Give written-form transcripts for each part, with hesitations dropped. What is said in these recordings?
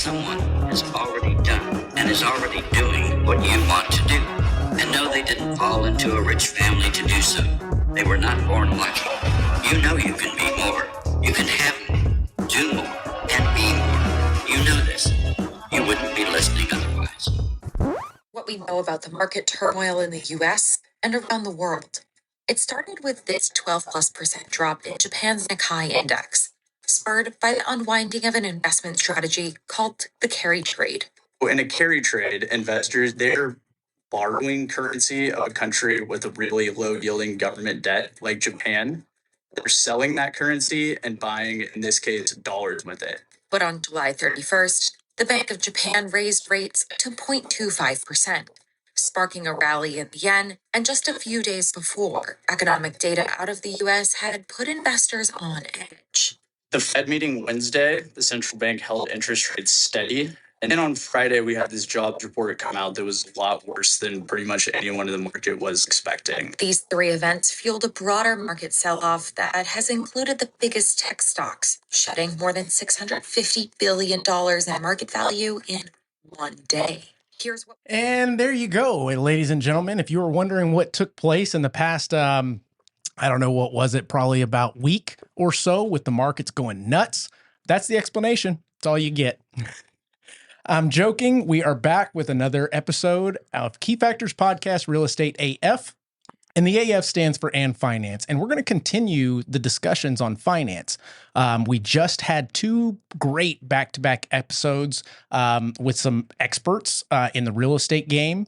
someone has already done and is already doing what you want to do. And no, they didn't fall into a rich family to do so. They were not born lucky. You know you can be more. You can have more, do more, and be more. You know this. You wouldn't be listening otherwise. What we know about the market turmoil in the US and around the world. It started with this 12+% drop in Japan's Nikkei index, spurred by the unwinding of an investment strategy called the carry trade. In a carry trade, investors, they're borrowing currency of a country with a really low yielding government debt like Japan. They're selling that currency and buying, in this case, dollars with it. But on July 31st, the Bank of Japan raised rates to 0.25%, sparking a rally in the yen, and just a few days before, economic data out of the US had put investors on edge. The Fed meeting Wednesday, the central bank held interest rates steady. And then on Friday, we had this jobs report come out that was a lot worse than pretty much anyone in the market was expecting. These three events fueled a broader market sell-off that has included the biggest tech stocks, shedding more than $650 billion in market value in one day. And there you go, ladies and gentlemen. If you were wondering what took place in the past, I don't know, what was it, probably about week or so with the markets going nuts, that's the explanation. That's all you get. I'm joking. We are back with another episode of Key Factors Podcast Real Estate AF. And the AF stands for And Finance. And we're going to continue the discussions on finance. We just had two great back-to-back episodes with some experts in the real estate game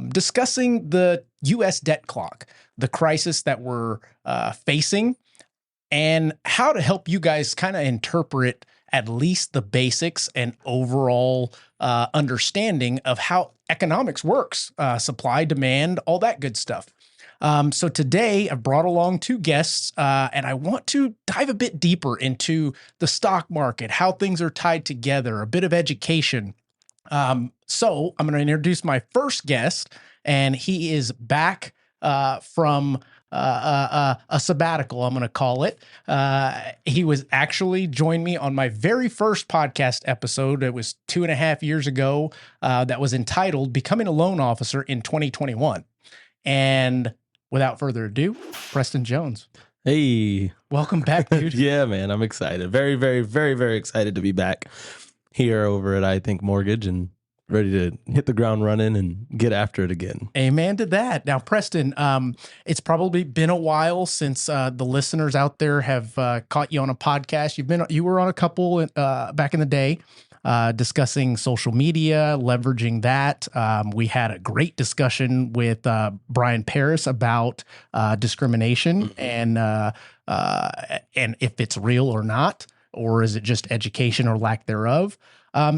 discussing the U.S. debt clock, the crisis that we're facing, and how to help you guys kind of interpret at least the basics and overall understanding of how economics works, supply, demand, all that good stuff. So today I've brought along two guests, and I want to dive a bit deeper into the stock market, how things are tied together, a bit of education. So I'm going to introduce my first guest, and he is back from a sabbatical, I'm going to call it. He was actually joined me on my very first podcast episode. It was 2.5 years ago, that was entitled Becoming a Loan Officer in 2021. And without further ado, Preston Jones. Hey. Welcome back, dude. Yeah, man. I'm excited. Very, very, very, very excited to be back here over at I Think Mortgage and ready to hit the ground running and get after it again. Amen to that. Now, Preston, it's probably been a while since the listeners out there have caught you on a podcast. You were on a couple back in the day. Discussing social media, leveraging that. We had a great discussion with Brian Paris about discrimination and if it's real or not, or is it just education or lack thereof.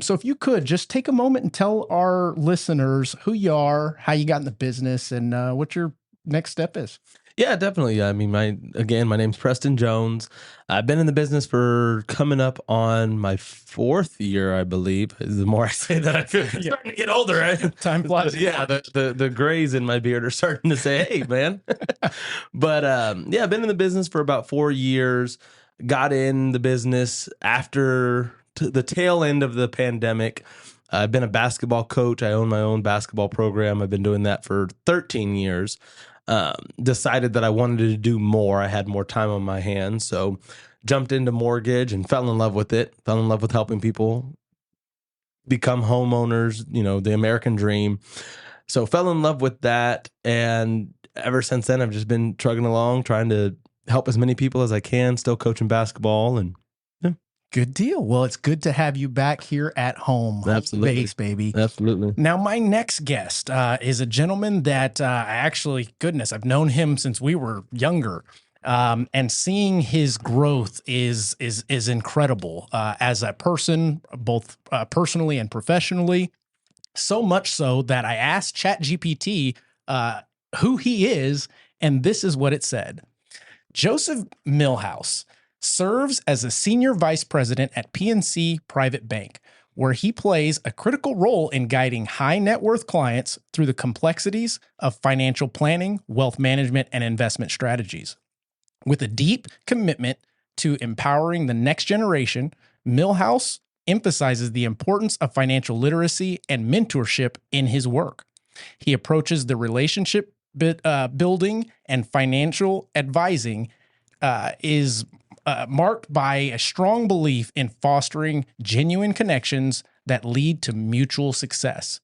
So if you could just take a moment and tell our listeners who you are, how you got in the business, and what your next step is. Yeah, definitely. I mean, my name's Preston Jones. I've been in the business for coming up on my 4th year, I believe. The more I say that, I feel I'm starting to get older, right? Time flies. Yeah, the grays in my beard are starting to say, hey, man. But yeah, I've been in the business for about 4 years. Got in the business after the tail end of the pandemic. I've been a basketball coach. I own my own basketball program. I've been doing that for 13 years. Decided that I wanted to do more. I had more time on my hands. So jumped into mortgage and fell in love with it. Fell in love with helping people become homeowners, the American dream. So fell in love with that. And ever since then, I've just been trugging along, trying to help as many people as I can, still coaching basketball. And good deal. Well, it's good to have you back here at home. Absolutely. Base, baby. Absolutely. Now, my next guest is a gentleman that I've known him since we were younger. And seeing his growth is incredible as a person, both personally and professionally. So much so that I asked ChatGPT who he is, and this is what it said. Joseph Millhouse serves as a senior vice president at PNC Private Bank, where he plays a critical role in guiding high net worth clients through the complexities of financial planning, wealth management, and investment strategies. With a deep commitment to empowering the next generation, Millhouse emphasizes the importance of financial literacy and mentorship in his work. He approaches the relationship building and financial advising is marked by a strong belief in fostering genuine connections that lead to mutual success.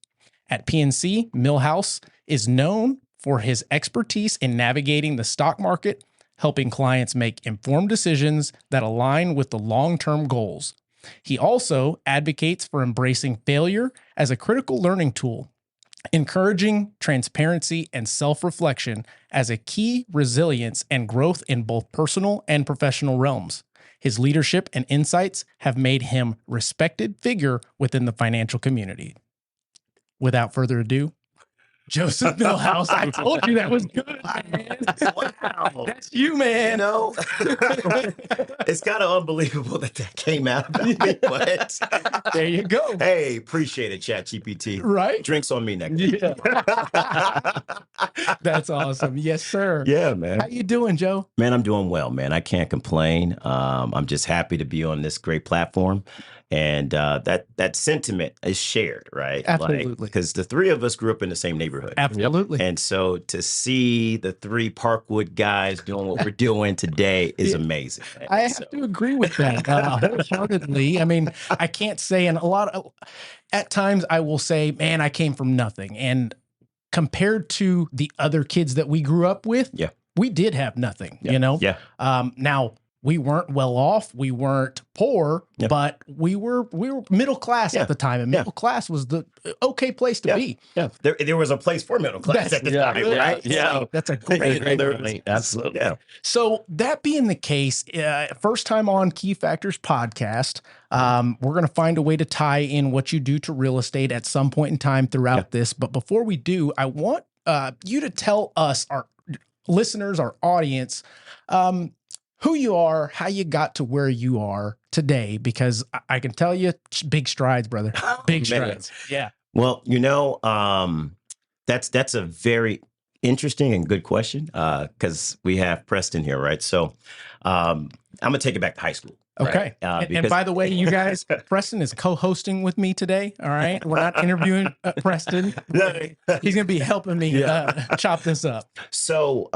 At PNC, Millhouse is known for his expertise in navigating the stock market, helping clients make informed decisions that align with the long-term goals. He also advocates for embracing failure as a critical learning tool, encouraging transparency and self-reflection as a key resilience and growth in both personal and professional realms. His leadership and insights have made him a respected figure within the financial community. Without further ado, Joseph Millhouse. I told you that was good, man. Wow. That's you, man. You know, it's kind of unbelievable that came out about me, but There you go. hey, appreciate it, ChatGPT. Right? Drinks on me next. Yeah. That's awesome. Yes, sir. Yeah, How man. you doing, Joe? Man, I'm doing well, man. I can't complain. I'm just happy to be on this great platform. And that sentiment is shared, right? Absolutely. Because the three of us grew up in the same neighborhood. Absolutely. And so to see the three Parkwood guys doing what we're doing today is amazing. Man. I have to agree with that wholeheartedly. I mean, I can't say, and at times I will say, man, I came from nothing. And compared to the other kids that we grew up with, Yeah. we did have nothing, Yeah. you know? Yeah. Now, we weren't well off, we weren't poor, Yeah. but we were middle class Yeah. at the time, and Yeah. middle class was the okay place to Yeah. be. Yeah. There was a place for middle class at the yeah, time, yeah, right? yeah. That's a great Absolutely. Yeah. So that being the case, first time on Key Factors podcast, we're going to find a way to tie in what you do to real estate at some point in time throughout this. But before we do, I want you to tell us, our listeners, our audience, who you are, how you got to where you are today, because I can tell you big strides, brother. Big man. strides. Yeah. Well, that's a very interesting and good question because we have Preston here, right? So I'm gonna take it back to high school. Okay. Right? And Because- by the way, you guys, Preston is co-hosting with me today. All right. We're not interviewing Preston. He's going to be helping me chop this up. So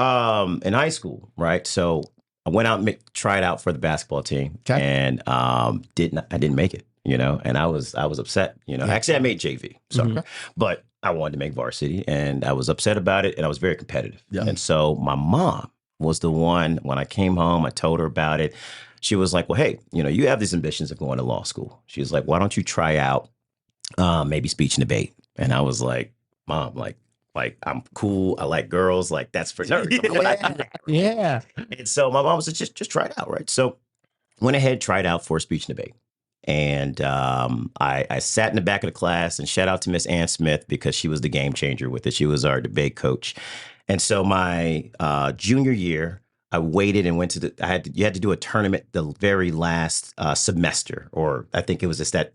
in high school, right? So I went out and tried out for the basketball team, Okay. and I didn't make it, and I was upset. Actually, I made JV, sorry, but I wanted to make varsity, and I was upset about it, and I was very competitive. Yeah. And so my mom was the one, when I came home, I told her about it. She was like, well, hey, you have these ambitions of going to law school. She was like, why don't you try out maybe speech and debate? And I was like, Mom, like I'm cool. I like girls. Like that's for nerds. I'm glad I do that. Yeah. And so my mom said, just try it out, right? So went ahead, tried out for speech and debate. And I sat in the back of the class, and shout out to Miss Ann Smith because she was the game changer with it. She was our debate coach. And so my junior year, I waited and went to you had to do a tournament the very last semester, or I think it was I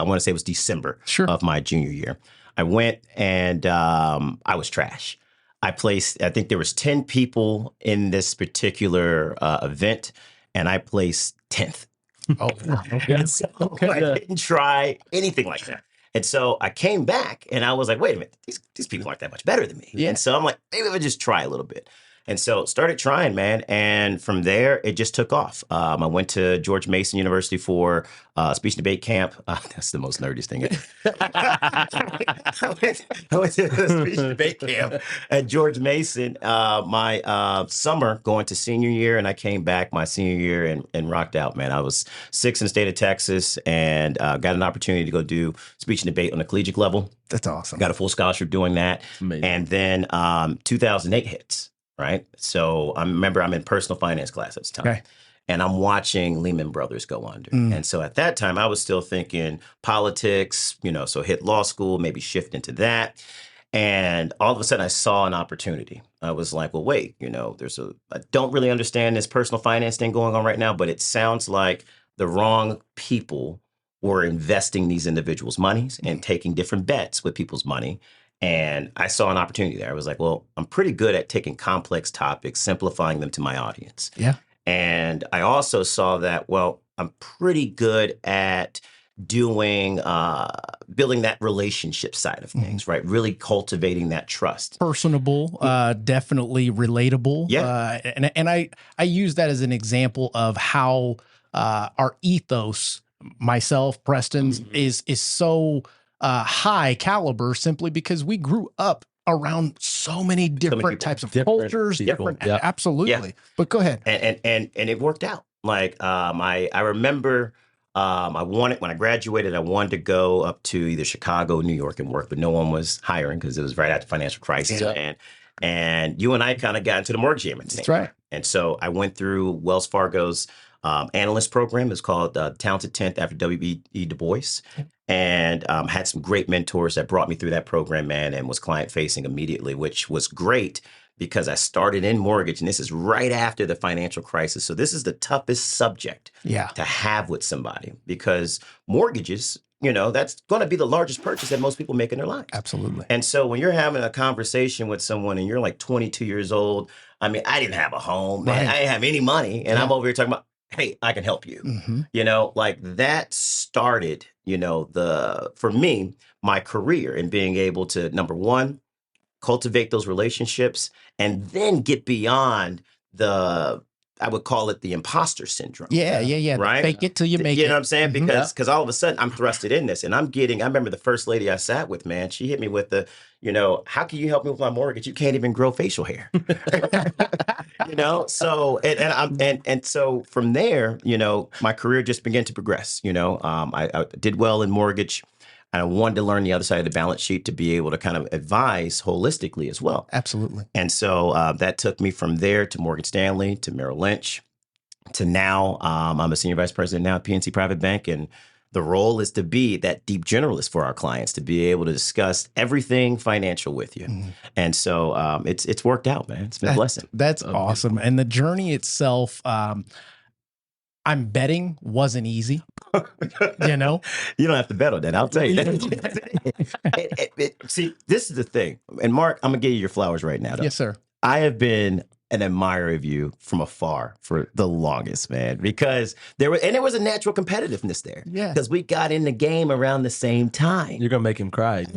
want to say it was December of my junior year. I went and I was trash. I think there was 10 people in this particular event, and I placed 10th. Oh, okay. And so I didn't try anything like that. And so I came back and I was like, wait a minute, these people aren't that much better than me. Yeah. And so I'm like, maybe if I just try a little bit. And so started trying, man. And from there, it just took off. I went to George Mason University for speech and debate camp. That's the most nerdiest thing ever. I went to the speech and debate camp at George Mason my summer going to senior year. And I came back my senior year and rocked out, man. I was 6th in the state of Texas and got an opportunity to go do speech and debate on a collegiate level. That's awesome. Got a full scholarship doing that. Amazing. And then 2008 hits. Right. So I remember I'm in personal finance class at the time. Okay. And I'm watching Lehman Brothers go under. And so at that time, I was still thinking politics, so hit law school, maybe shift into that. And all of a sudden, I saw an opportunity. I was like, well, wait, I don't really understand this personal finance thing going on right now, but it sounds like the wrong people were investing these individuals' monies and taking different bets with people's money. And I saw an opportunity there. I was like, well, I'm pretty good at taking complex topics, simplifying them to my audience. Yeah. And I also saw that, well, I'm pretty good at doing building that relationship side of things, right? Really cultivating that trust. Personable, definitely relatable. Yeah. And I use that as an example of how our ethos, myself, Preston's, is so high caliber simply because we grew up around so many different people. types of Different cultures, people. different, Yeah. absolutely. Yeah. But go ahead. And it worked out. Like I remember when I graduated, I wanted to go up to either Chicago, New York, and work, but no one was hiring because it was right after the financial crisis. Yeah. And you and I kind of got into the mortgage game at the same That's right. time. And so I went through Wells Fargo's analyst program. It's called Talented 10th after W.E. Du Bois. And had some great mentors that brought me through that program, man, and was client facing immediately, which was great because I started in mortgage, and this is right after the financial crisis. So this is the toughest subject Yeah. to have with somebody because mortgages, that's going to be the largest purchase that most people make in their lives. Absolutely. And so when you're having a conversation with someone and you're like 22 years old, I mean, I didn't have a home, man. Right. I didn't have any money. And I'm over here talking about, hey, I can help you. Mhm. Like that started, for me, my career in being able to, number one, cultivate those relationships and then get beyond I would call it the imposter syndrome. Yeah. Right? Fake it till you make You it. know what I'm saying? Mhm. Because all of a sudden I'm thrusted in this and I remember the first lady I sat with, man, she hit me with how can you help me with my mortgage? You can't even grow facial hair. So, and so from there, my career just began to progress. I did well in mortgage. And I wanted to learn the other side of the balance sheet to be able to kind of advise holistically as well. Absolutely. And so that took me from there to Morgan Stanley, to Merrill Lynch, to now I'm a senior vice president now at PNC Private Bank. And the role is to be that deep generalist for our clients, to be able to discuss everything financial with you. And so it's worked out, man. It's been a blessing. That's awesome. And the journey itself, I'm betting wasn't easy. You don't have to bet on that. I'll tell you. See, this is the thing. And Mark, I'm going to give you your flowers right now. Though. Yes, sir. I have been an admirer of you from afar for the longest, man, because there was a natural competitiveness there. Yeah. Because we got in the game around the same time. You're gonna make him cry.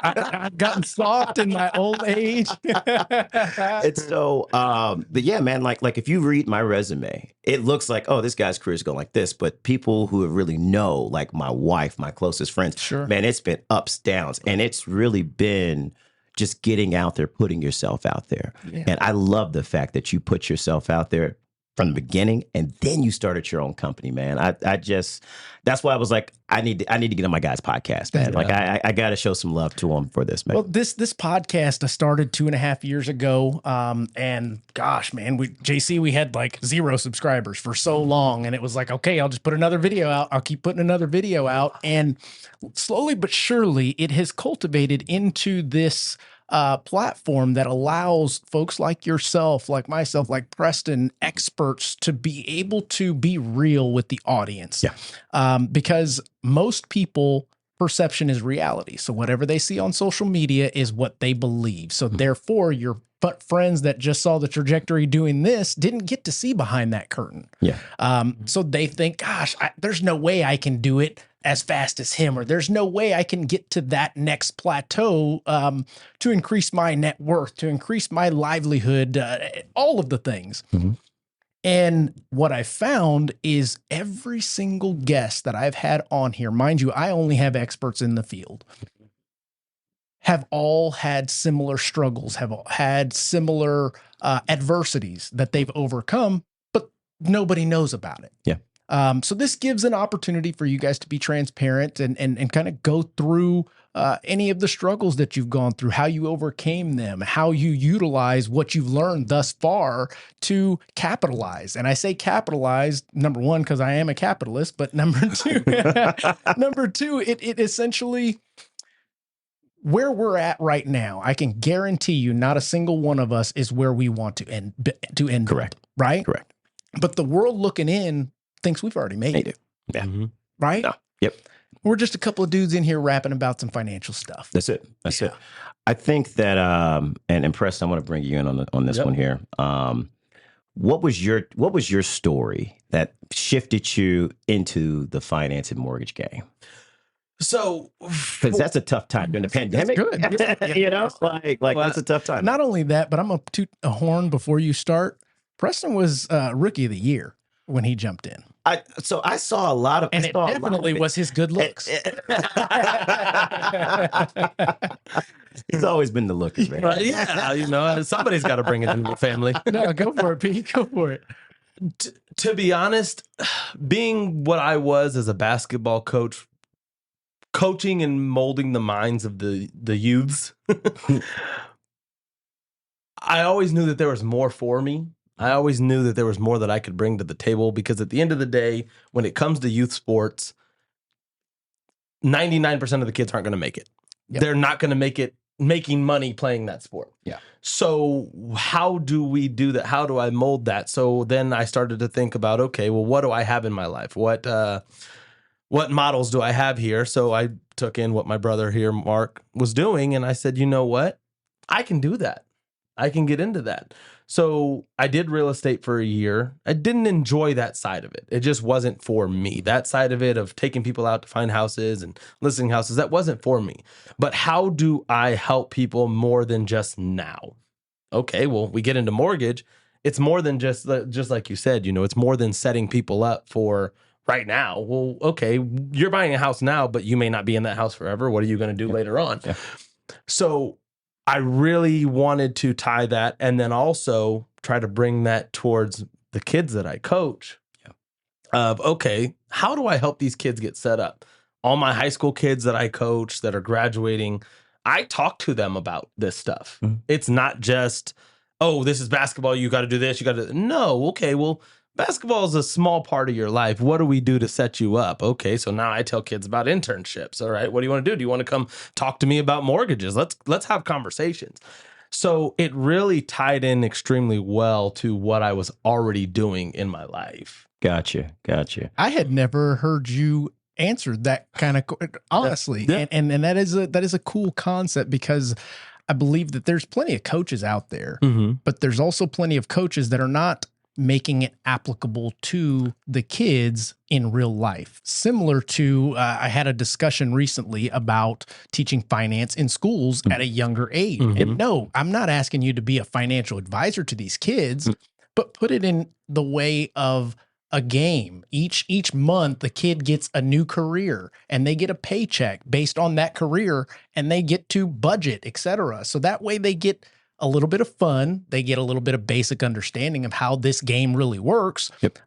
I've gotten soft in my old age. It's so, but yeah, man, like if you read my resume, it looks like, oh, this guy's career is going like this. But people who really know, like my wife, my closest friends, Sure. man, it's been ups, downs, and it's really been just getting out there, putting yourself out there. Yeah. And I love the fact that you put yourself out there from the beginning and then you started your own company, man. That's why I was like, I need to get on my guy's podcast, man. Yeah. Like I got to show some love to him for this, man. Well, this podcast I started 2.5 years ago. And gosh, man, we had like 0 subscribers for so long. And it was like, okay, I'll just put another video out. I'll keep putting another video out. And slowly but surely it has cultivated into this platform that allows folks like yourself, like myself, like Preston, experts to be able to be real with the audience. Yeah. Because most people, perception is reality. So whatever they see on social media is what they believe. So therefore, your friends that just saw the trajectory doing this didn't get to see behind that curtain. Yeah. So they think, gosh, there's no way I can do it as fast as him, or there's no way I can get to that next plateau to increase my net worth, to increase my livelihood, all of the things. Mhm. And what I found is every single guest that I've had on here, mind you, I only have experts in the field, have all had similar struggles, have all had similar adversities that they've overcome, but nobody knows about it. Yeah. So this gives an opportunity for you guys to be transparent and kind of go through any of the struggles that you've gone through, how you overcame them, how you utilize what you've learned thus far to capitalize. And I say capitalize, number one, because I am a capitalist, but number two, it essentially, where we're at right now, I can guarantee you not a single one of us is where we want to end. Correct. Right? Correct. But the world looking in thinks we've already made They it. do. Yeah. Mhm. Right? No. Yep. We're just a couple of dudes in here rapping about some financial stuff. That's it. That's Yeah. it. I think that, and Preston, I want to bring you in on this Yep. one here. What was your story that shifted you into the finance and mortgage game? So, Because that's a tough time during the pandemic. good. You know, like Well, that's a tough time. Not only that, but I'm gonna toot a horn before you start. Preston was rookie of the year when he jumped in, So I saw a lot of, and I it saw a lot of definitely it. was his good looks. He's always been the looker, man. But yeah, somebody's got to bring it into the family. No, go for it, Pete. Go for it. To be honest, being what I was as a basketball coach, coaching and molding the minds of the youths, I always knew that there was more for me. I always knew that there was more that I could bring to the table, because at the end of the day, when it comes to youth sports, 99% of the kids aren't going to make it. Yep. They're not going to make it making money playing that sport. Yeah. So how do we do that? How do I mold that? So then I started to think about, okay, well, what do I have in my life? What models do I have here? So I took in what my brother here, Mark, was doing, and I said, you know what? I can do that. I can get into that. So I did real estate for a year. I didn't enjoy that side of it. It just wasn't for me. That side of it, of taking people out to find houses and listing houses, that wasn't for me. But how do I help people more than just now? Okay, well, we get into mortgage. It's more than just like you said, it's more than setting people up for right now. Well, okay, you're buying a house now, but you may not be in that house forever. What are you going to do later on? Yeah. So I really wanted to tie that, and then also try to bring that towards the kids that I coach. Yeah. Of, okay, how do I help these kids get set up? All my high school kids that I coach that are graduating, I talk to them about this stuff. Mm-hmm. It's not just, oh, this is basketball, you got to do this, you got to. No, okay, well, basketball is a small part of your life. What do we do to set you up? Okay, so now I tell kids about internships. All right, what do you want to do? Do you want to come talk to me about mortgages? Let's have conversations. So it really tied in extremely well to what I was already doing in my life. Gotcha. I had never heard you answer that kind of honestly, Yeah. and that is a cool concept, because I believe that there's plenty of coaches out there, Mm-hmm. but there's also plenty of coaches that are not making it applicable to the kids in real life. Similar to, I had a discussion recently about teaching finance in schools at a younger age. Mhm. And no, I'm not asking you to be a financial advisor to these kids, but put it in the way of a game. Each month, the kid gets a new career and they get a paycheck based on that career, and they get to budget, etc. So that way they get a little bit of fun. They get a little bit of basic understanding of how this game really works. Yep.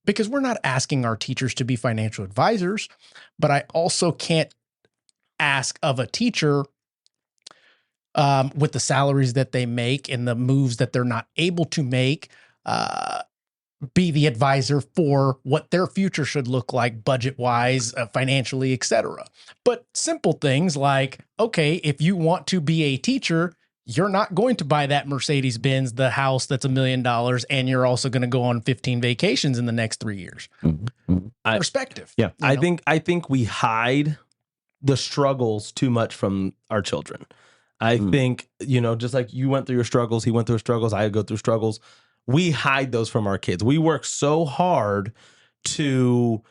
Because we're not asking our teachers to be financial advisors, but I also can't ask of a teacher with the salaries that they make and the moves that they're not able to make, be the advisor for what their future should look like budget-wise, financially, etc. But simple things like, okay, if you want to be a teacher, you're not going to buy that Mercedes-Benz, the house that's $1 million, and you're also going to go on 15 vacations in the next 3 years. Perspective. Yeah. I think we hide the struggles too much from our children. I think, just like you went through your struggles, he went through struggles, I go through struggles. We hide those from our kids. We work so hard to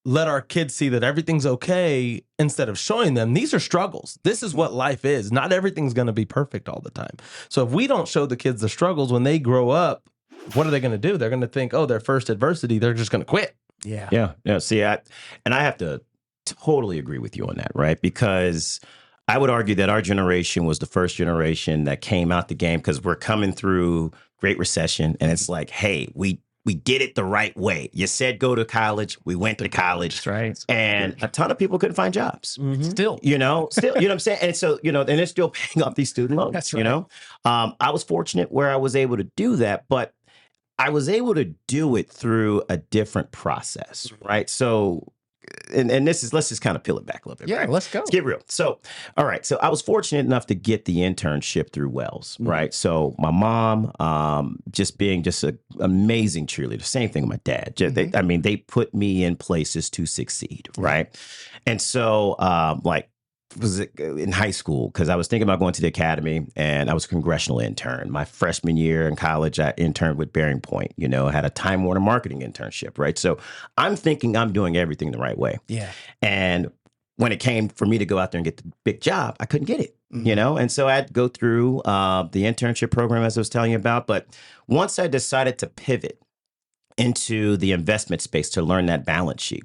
let our kids see that everything's okay instead of showing them these are struggles. This is what life is. Not everything's going to be perfect all the time. So if we don't show the kids the struggles when they grow up, what are they going to do? They're going to think, oh, their first adversity, they're just going to quit. Yeah. Yeah. See, I have to totally agree with you on that, right? Because I would argue that our generation was the first generation that came out the game, because we're coming through Great Recession, and it's like, hey, we did it the right way. You said go to college, we went to college. That's right. And a ton of people couldn't find jobs. Still. You know what I'm saying? And so, and they're still paying off these student loans. That's right. I was fortunate where I was able to do that, but I was able to do it through a different process, right? So, and this is, let's just kind of peel it back a little bit. Yeah, right? let's go. Let's get real. So, all right. So I was fortunate enough to get the internship through Wells, right? So my mom, just being just an amazing cheerleader. Same thing with my dad. They put me in places to succeed, right? And so, was in high school because I was thinking about going to the academy, and I was a congressional intern. My freshman year in college, I interned with Bearing Point, I had a Time Warner marketing internship, right? So I'm thinking I'm doing everything the right way. Yeah. And when it came for me to go out there and get the big job, I couldn't get it, Mhm. And so I had to go through the internship program, as I was telling you about. But once I decided to pivot into the investment space to learn that balance sheet,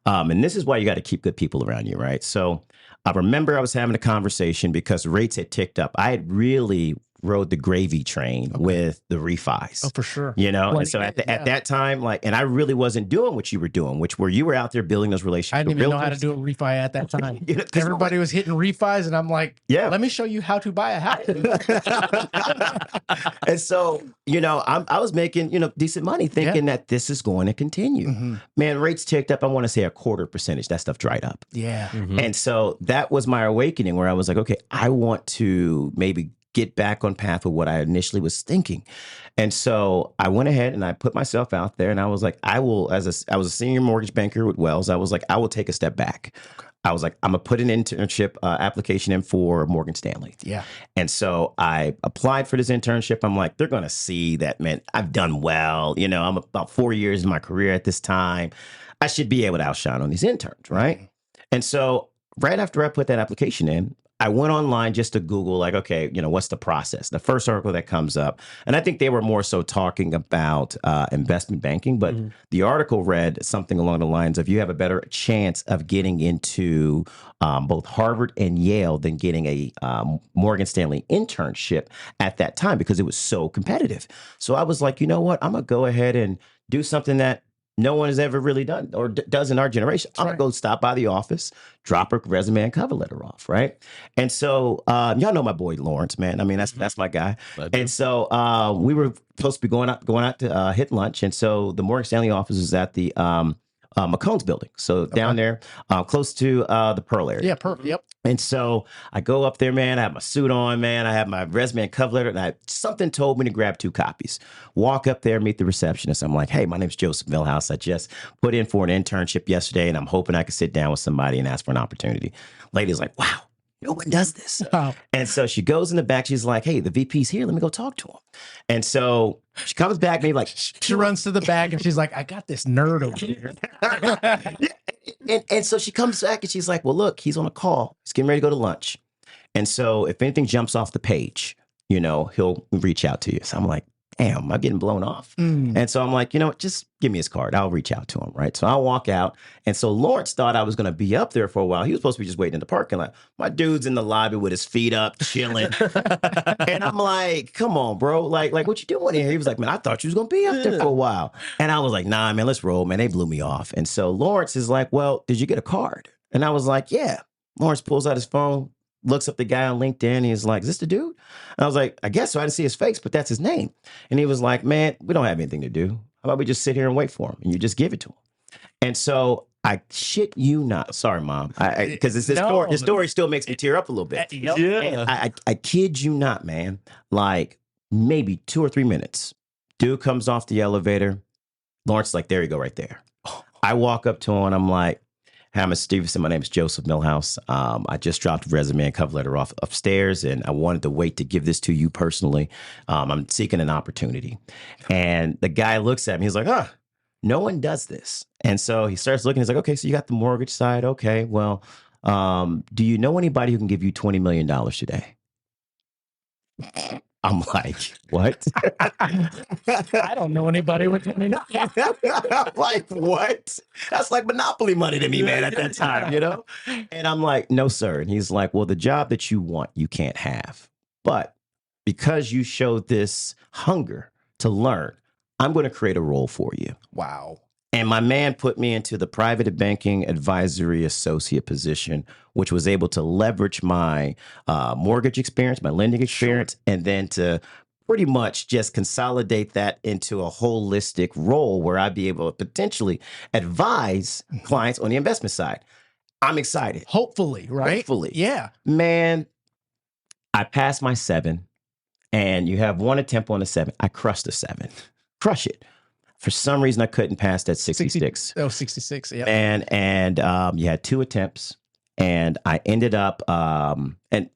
and this is why you got to keep good people around you, right? So I remember I was having a conversation because rates had ticked up. I had really rode the gravy train with the refis. Oh, for sure. And so at that time, and I really wasn't doing what you were doing, which were you were out there building those relationships. I didn't even know how to do a refi at that time. 'Cause Everybody was hitting refis, and I'm like, Yeah. let me show you how to buy a house. And so, I was making, decent money thinking that this is going to continue. Mhm. Man, rates ticked up. I want to say a quarter percentage. That stuff dried up. Yeah. Mm-hmm. And so that was my awakening where I was like, okay, I want to maybe get back on path with what I initially was thinking. And so I went ahead and I put myself out there, and I was like, I was a senior mortgage banker with Wells. I was like, I will take a step back. I was like, I'm going to put an internship application in for Morgan Stanley. Yeah. And so I applied for this internship. I'm like, they're going to see that, man, I've done well. I'm about 4 years in my career at this time. I should be able to outshine on these interns, right? And so right after I put that application in, I went online just to Google, like, okay, what's the process? The first article that comes up, and I think they were more so talking about investment banking, but the article read something along the lines of you have a better chance of getting into both Harvard and Yale than getting a Morgan Stanley internship at that time because it was so competitive. So I was like, you know what? I'm going to go ahead and do something that no one has ever really done or does in our generation. I'm going to go stop by the office, drop a resume and cover letter off, right? And so y'all know my boy Lawrence, man. I mean, that's my guy. And so we were supposed to be going out to hit lunch. And so the Morgan Stanley office is at the McCombs building. So down there, close to the Pearl area. Yeah. Perfect. Yep. And so I go up there, man. I have my suit on, man. I have my resume and cover letter, and something told me to grab 2 copies. Walk up there, meet the receptionist. I'm like, hey, my name's Joseph Millhouse. I just put in for an internship yesterday, and I'm hoping I can sit down with somebody and ask for an opportunity. Lady's like, wow, no one does this. Wow. And so she goes in the back. She's like, hey, the VP's here. Let me go talk to him. And so she comes back, maybe like, She runs to the bag and she's like, I got this nerd over here. and so she comes back and she's like, well, look, he's on a call. He's getting ready to go to lunch. And so if anything jumps off the page, he'll reach out to you. So I'm like, damn, I'm getting blown off. And so I'm like, just give me his card. I'll reach out to him, right? So I'll walk out. And so Lawrence thought I was going to be up there for a while. He was supposed to be just waiting in the parking lot. My dude's in the lobby with his feet up, chilling. And I'm like, come on, bro. Like what you doing here? He was like, man, I thought you was going to be up there for a while. And I was like, nah, man, let's roll, man. They blew me off. And so Lawrence is like, well, did you get a card? And I was like, yeah. Lawrence pulls out his phone, looks up the guy on LinkedIn. And he's like, is this the dude? And I was like, I guess so. I didn't see his face, but that's his name. And he was like, man, we don't have anything to do. How about we just sit here and wait for him? And you just give it to him. And so I shit you not. Sorry, Mom. Because this story still makes me tear up a little bit. Yeah. I kid you not, man. Like maybe 2 or 3 minutes. Dude comes off the elevator. Lawrence is like, there you go, right there. I walk up to him. I'm like, hi, Mr. Stevenson. My name is Joseph Millhouse. I just dropped a resume and cover letter off upstairs, and I wanted to wait to give this to you personally. I'm seeking an opportunity. And the guy looks at me. He's like, no one does this. And so he starts looking. He's like, okay, so you got the mortgage side. Okay, well, do you know anybody who can give you $20 million today? I'm like, what? I don't know anybody with any. I'm like, what? That's like Monopoly money to me, man, at that time, And I'm like, no, sir. And he's like, well, the job that you want, you can't have. But because you showed this hunger to learn, I'm going to create a role for you. Wow. And my man put me into the private banking advisory associate position, which was able to leverage my mortgage experience, my lending experience, and then to pretty much just consolidate that into a holistic role where I'd be able to potentially advise clients on the investment side. I'm excited. Hopefully, right? Hopefully. Yeah. Man, I passed my 7, and you have one attempt on a 7. I crushed a 7. Crush it. For some reason, I couldn't pass that 66. 66. Yeah. And you had 2 attempts, And I ended up, and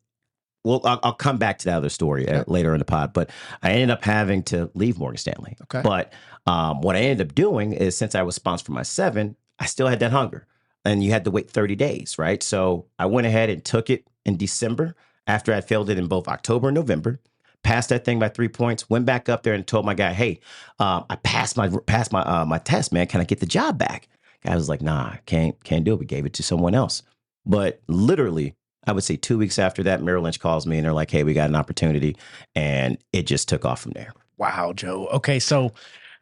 well, I'll come back to that other story later in the pod, but I ended up having to leave Morgan Stanley. Okay. But what I ended up doing is, since I was sponsored for my 7, I still had that hunger, and you had to wait 30 days, right? So I went ahead and took it in December after I failed it in both October and November. Passed that thing by 3 points. Went back up there and told my guy, "Hey, I passed my test, man. Can I get the job back?" Guy was like, "Nah, can't do it. We gave it to someone else." But literally, I would say 2 weeks after that, Merrill Lynch calls me and they're like, "Hey, we got an opportunity," and it just took off from there. Wow, Joe. Okay, so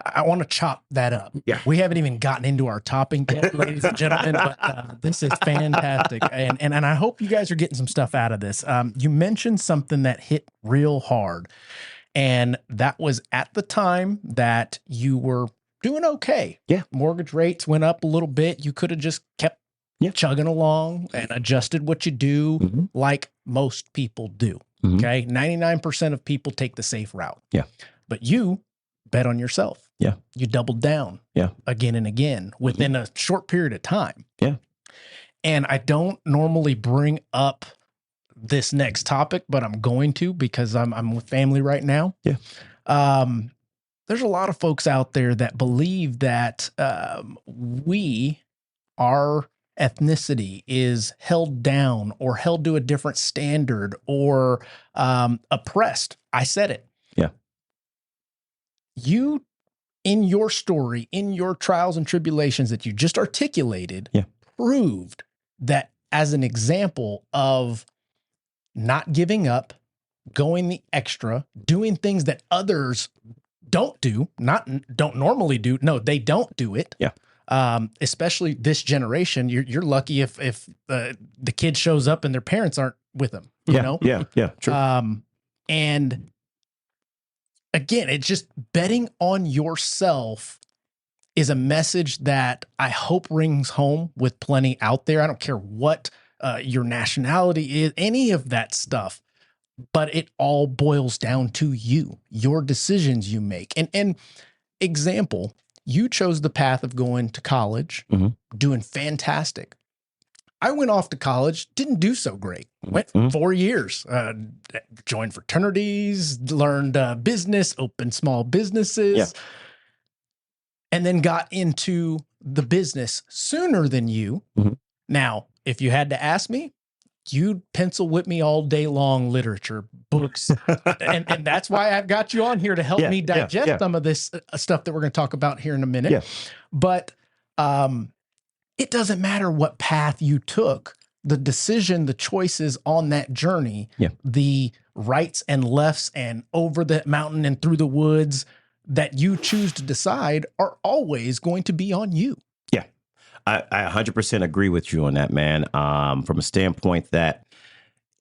I want to chop that up. Yeah. We haven't even gotten into our topping yet, ladies and gentlemen, but this is fantastic. And I hope you guys are getting some stuff out of this. You mentioned something that hit real hard, and that was at the time that you were doing okay. Yeah. Mortgage rates went up a little bit. You could have just kept chugging along and adjusted what you do like most people do. Okay. 99% of people take the safe route. Yeah. But you bet on yourself. Yeah. You doubled down. Yeah. Again and again within a short period of time. Yeah. And I don't normally bring up this next topic, but I'm going to, because I'm with family right now. Yeah. There's a lot of folks out there that believe that our ethnicity is held down or held to a different standard or oppressed. I said it. Yeah. You, in your story, in your trials and tribulations that you just articulated, proved that as an example of not giving up, going the extra, doing things that others don't do, don't normally do. No, they don't do it. Yeah. Especially this generation. You're lucky if the kid shows up and their parents aren't with them. You know? Yeah. True. And again, it's just betting on yourself is a message that I hope rings home with plenty out there. I don't care what your nationality is, any of that stuff, but it all boils down to you, your decisions you make. And example, you chose the path of going to college, doing fantastic. I went off to college, didn't do so great. Went 4 years, joined fraternities, learned business, opened small businesses, and then got into the business sooner than you. Now, if you had to ask me, you'd pencil whip me all day long, literature, books. and that's why I've got you on here to help me digest some of this stuff that we're going to talk about here in a minute. Yeah. But it doesn't matter what path you took, the decision, the choices on that journey, the rights and lefts and over the mountain and through the woods that you choose to decide are always going to be on you. Yeah. I 100% agree with you on that, man. From a standpoint that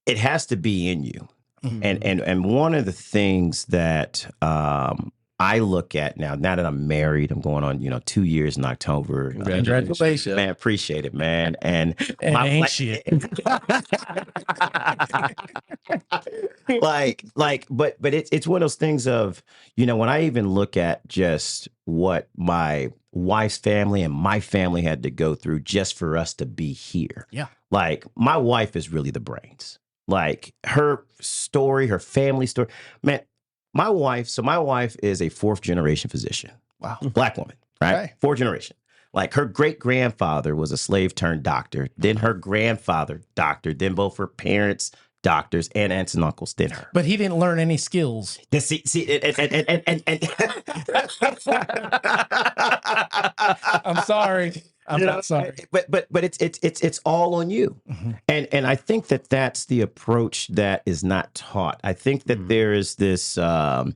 it has to be in you. And one of the things that I look at now that I'm married, I'm going on, 2 years in October. Congratulations. Man, appreciate it, man. And ain't shit. but it's one of those things of, when I even look at just what my wife's family and my family had to go through just for us to be here. Yeah. Like, my wife is really the brains. Like, her story, her family story, man. My wife is a 4th generation physician. Wow. Black woman, right? Okay. 4th generation. Like, her great grandfather was a slave turned doctor. Then her grandfather, doctor. Then both her parents, doctors, and aunts and uncles. Then her. But he didn't learn any skills. I'm sorry. I'm not sorry. But it's all on you. And I think that's the approach that is not taught. I think that there is this there's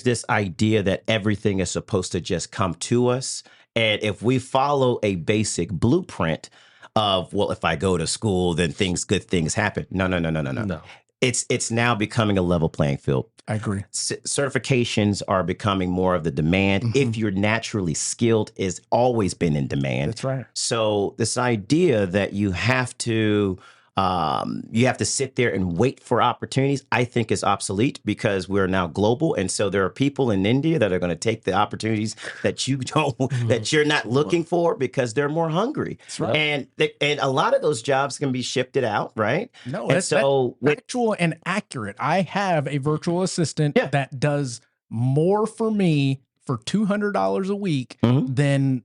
this idea that everything is supposed to just come to us. And if we follow a basic blueprint of, well, if I go to school, then good things happen. No. It's now becoming a level playing field. I agree. Certifications are becoming more of the demand. If you're naturally skilled, is always been in demand. That's right. So this idea that you have to you have to sit there and wait for opportunities, I think is obsolete because we're now global. And so there are people in India that are going to take the opportunities that you don't, that you're not looking for because they're more hungry. That's right. And a lot of those jobs can be shifted out, right? No, And that's so with, factual and accurate. I have a virtual assistant Yeah. that does more for me for $200 a week Mhm. than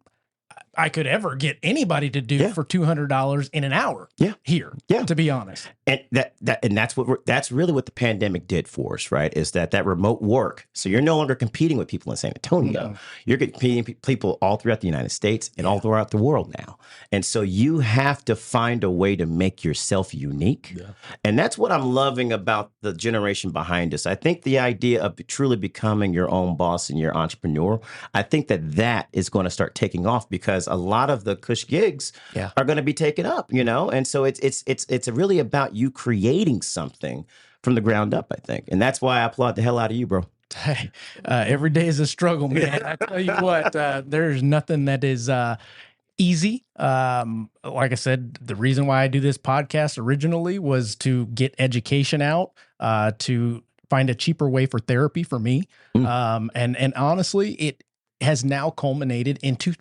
I could ever get anybody to do Yeah. for $200 in an hour. Yeah. Here. Yeah. To be honest. and that's really what the pandemic did for us, right? Is that remote work. So you're no longer competing with people in San Antonio. No. You're competing with people all throughout the United States and all throughout the world now. And so you have to find a way to make yourself unique. Yeah. And that's what I'm loving about the generation behind us. I think the idea of truly becoming your own boss and your entrepreneur, I think that is going to start taking off because a lot of the cush gigs Yeah. are going to be taken up, And so it's really about you creating something from the ground up, I think. And that's why I applaud the hell out of you, bro. Hey, every day is a struggle, man. I tell you what, there's nothing that is easy. Like I said, the reason why I do this podcast originally was to get education out, to find a cheaper way for therapy for me. And honestly, it has now culminated into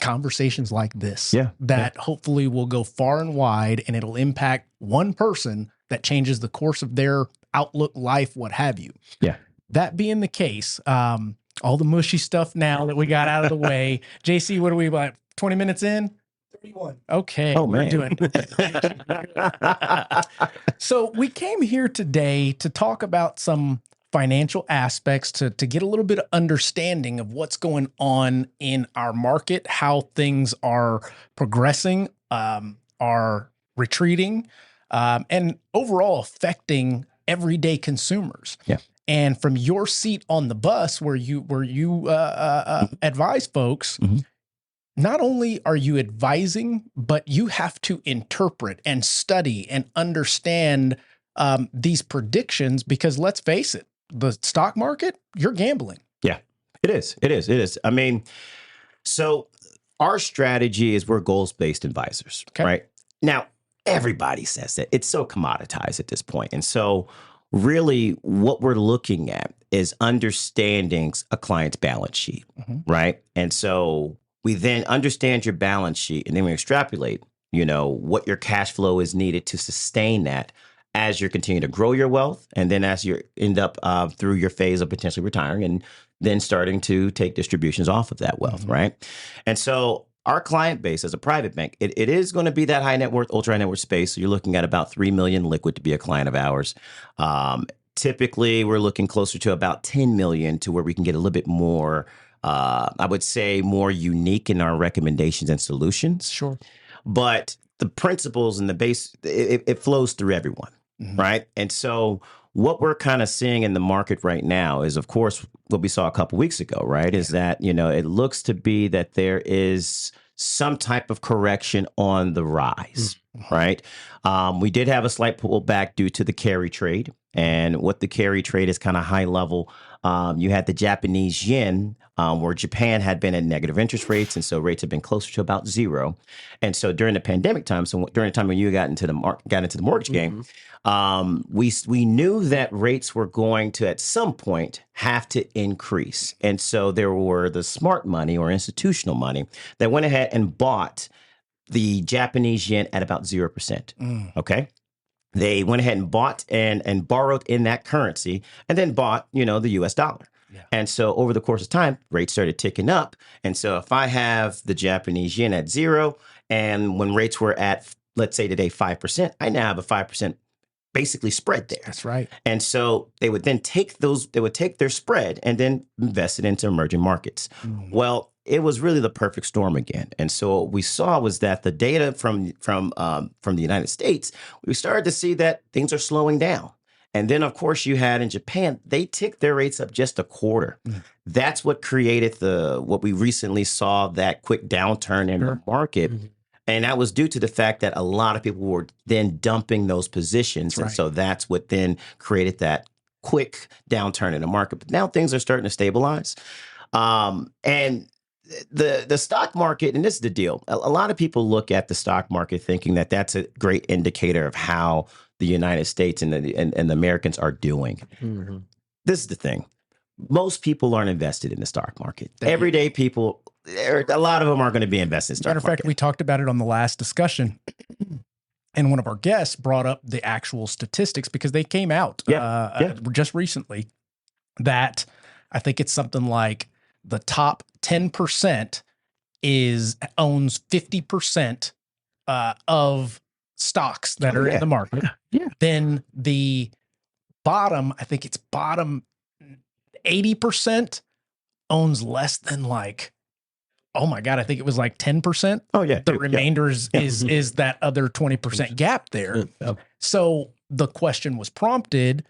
conversations like this that hopefully will go far and wide, and it'll impact one person that changes the course of their outlook, life, what have you. Yeah. That being the case, all the mushy stuff now that we got out of the way, JC, what are we about 20 minutes in? 31. Okay. Oh, we're man. doing So we came here today to talk about some financial aspects to get a little bit of understanding of what's going on in our market, how things are progressing, are retreating, and overall affecting everyday consumers. Yeah. And from your seat on the bus where you advise folks, not only are you advising, but you have to interpret and study and understand these predictions because let's face it, the stock market, you're gambling. Yeah, it is. I mean, so our strategy is we're goals-based advisors, Okay. right? Now, everybody says that. It's so commoditized at this point. And so really what we're looking at is understanding a client's balance sheet, right? And so we then understand your balance sheet and then we extrapolate, what your cash flow is needed to sustain that as you continue to grow your wealth. And then as you end up through your phase of potentially retiring and then starting to take distributions off of that wealth, right? And so our client base as a private bank, it is going to be that high net worth, ultra high net worth space. So you're looking at about 3 million liquid to be a client of ours. Typically, we're looking closer to about 10 million to where we can get a little bit more, I would say, more unique in our recommendations and solutions. Sure. But the principles and the base, it flows through everyone, right? And so what we're kind of seeing in the market right now is, of course, what we saw a couple weeks ago, right? Is that, it looks to be that there is some type of correction on the rise, right? We did have a slight pullback due to the carry trade. And what the carry trade is kind of high level. You had the Japanese yen, where Japan had been at negative interest rates. And so rates have been closer to about zero. And so during the pandemic time, so during the time when you got into the mortgage game, we knew that rates were going to, at some point, have to increase. And so there were the smart money or institutional money that went ahead and bought the Japanese yen at about 0%. Okay. They went ahead and bought and borrowed in that currency and then bought, the US dollar. Yeah. And so over the course of time, rates started ticking up. And so if I have the Japanese yen at 0 and when rates were at, let's say today, 5%, I now have a 5% basically spread there. That's right. And so they would then take their spread and then invest it into emerging markets. Well, it was really the perfect storm again. And so what we saw was that the data from the United States, we started to see that things are slowing down. And then, of course, you had in Japan, they ticked their rates up just a quarter. That's what created what we recently saw, that quick downturn in the market. And that was due to the fact that a lot of people were then dumping those positions. And so that's what then created that quick downturn in the market. But now things are starting to stabilize. And the stock market, and this is the deal. A lot of people look at the stock market thinking that that's a great indicator of how the United States and the Americans are doing. Mm-hmm. This is the thing. Most people aren't invested in the stock market. Everyday people, a lot of them aren't going to be invested in stock Matter of fact, market. we talked about it on the last discussion. And one of our guests brought up the actual statistics because they came out just recently that I think it's something like the top 10% owns 50% of stocks that are in the market. Yeah. Then the bottom, I think it's bottom 80% owns less than like, oh my God, I think it was like 10%. Oh yeah. The remainder is that other 20% gap there. Yeah. So the question was prompted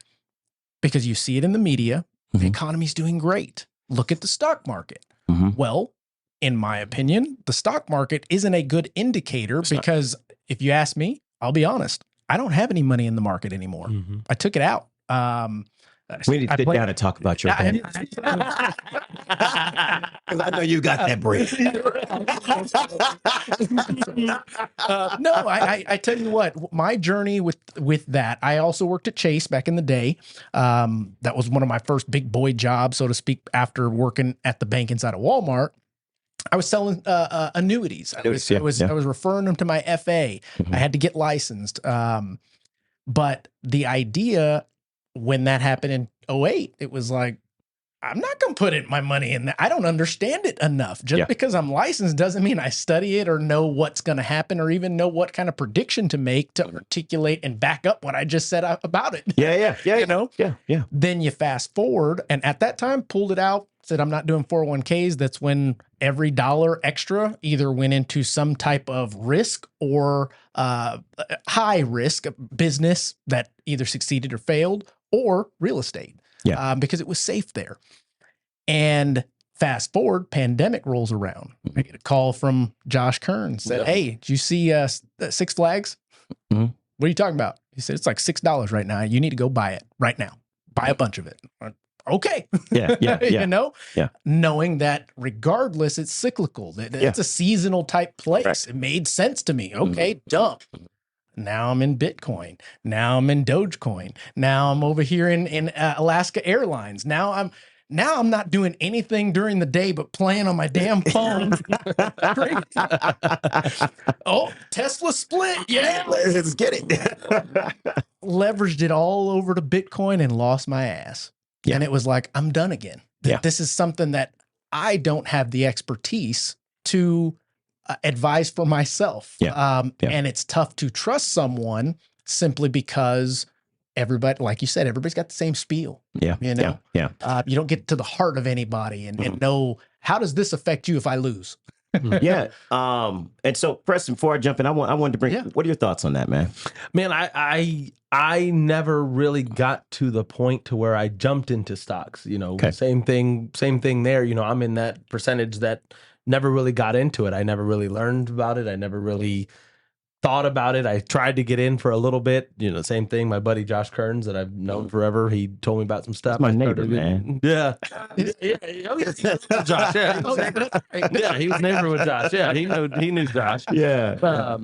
because you see it in the media. The Mhm. economy's doing great. Look at the stock market. Mhm. Well, in my opinion, the stock market isn't a good indicator because if you ask me, I'll be honest, I don't have any money in the market anymore. Mm-hmm. I took it out. We need to sit played- down and talk about your I- because I know you got that bread. No, I tell you what, my journey with that, I also worked at Chase back in the day. That was one of my first big boy jobs, so to speak, after working at the bank inside of Walmart. I was selling annuities. I was referring them to my FA. Mhm. I had to get licensed. But the idea when that happened in 2008, it was like, I'm not going to put my money in that. I don't understand it enough. Just because I'm licensed doesn't mean I study it or know what's going to happen or even know what kind of prediction to make to articulate and back up what I just said about it. Yeah. You know? Yeah. Then you fast forward, and at that time, pulled it out, said, I'm not doing 401ks. That's when every dollar extra either went into some type of risk or high risk business that either succeeded or failed, or real estate. Because it was safe there. And fast forward, pandemic rolls around. I get a call from Josh Kern, said, hey, did you see Six Flags? Mhm. What are you talking about? He said, it's like $6 right now. You need to go buy it right now. Buy a bunch of it. Okay. Yeah. You know? Yeah. Knowing that regardless, it's cyclical. It's a seasonal type place. Right. It made sense to me. Okay, dump. Now I'm in Bitcoin. Now I'm in Dogecoin. Now I'm over here in Alaska Airlines. Now I'm not doing anything during the day but playing on my damn phone. Oh, Tesla split. Yeah. Let's get it. Leveraged it all over to Bitcoin and lost my ass. Yeah. And it was like, I'm done again. Yeah. This is something that I don't have the expertise to advise for myself. And it's tough to trust someone simply because everybody, like you said, everybody's got the same spiel. Yeah. You know? Yeah. You don't get to the heart of anybody and know, how does this affect you if I lose? Yeah. And so, Preston, before I jump in, I wanted to bring. What are your thoughts on that, man? Man, I never really got to the point to where I jumped into stocks. You know, same thing there. You know, I'm in that percentage that never really got into it. I never really learned about it. I never really thought about it. I tried to get in for a little bit. You know, same thing. My buddy Josh Kearns, that I've known forever, he told me about some stuff. That's my neighbor, man. Yeah. Josh. Yeah, he was neighbor with Josh. Yeah, he knew Josh. Yeah.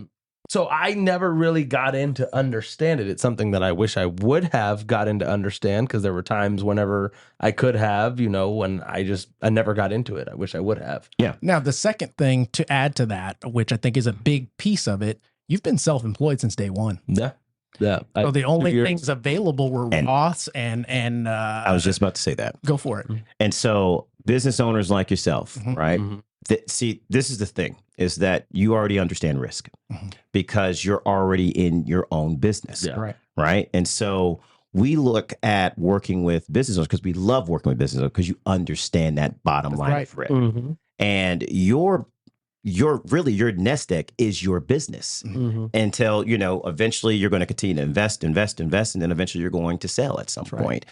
So I never really got in to understand it. It's something that I wish I would have got in to understand, because there were times whenever I could have, you know, when I never got into it. I wish I would have. Yeah. Now, the second thing to add to that, which I think is a big piece of it, you've been self-employed since day one. Yeah. So the only things available were Roths and I was just about to say that. Go for it. And so business owners like yourself, right? Mhm. See, this is the thing, is that you already understand risk because you're already in your own business. Yeah. Right. And so we look at working with business owners because we love working with business owners because you understand that bottom line of risk. Mm-hmm. And your nest egg is your business until, you know, eventually you're going to continue to invest, and then eventually you're going to sell at some point.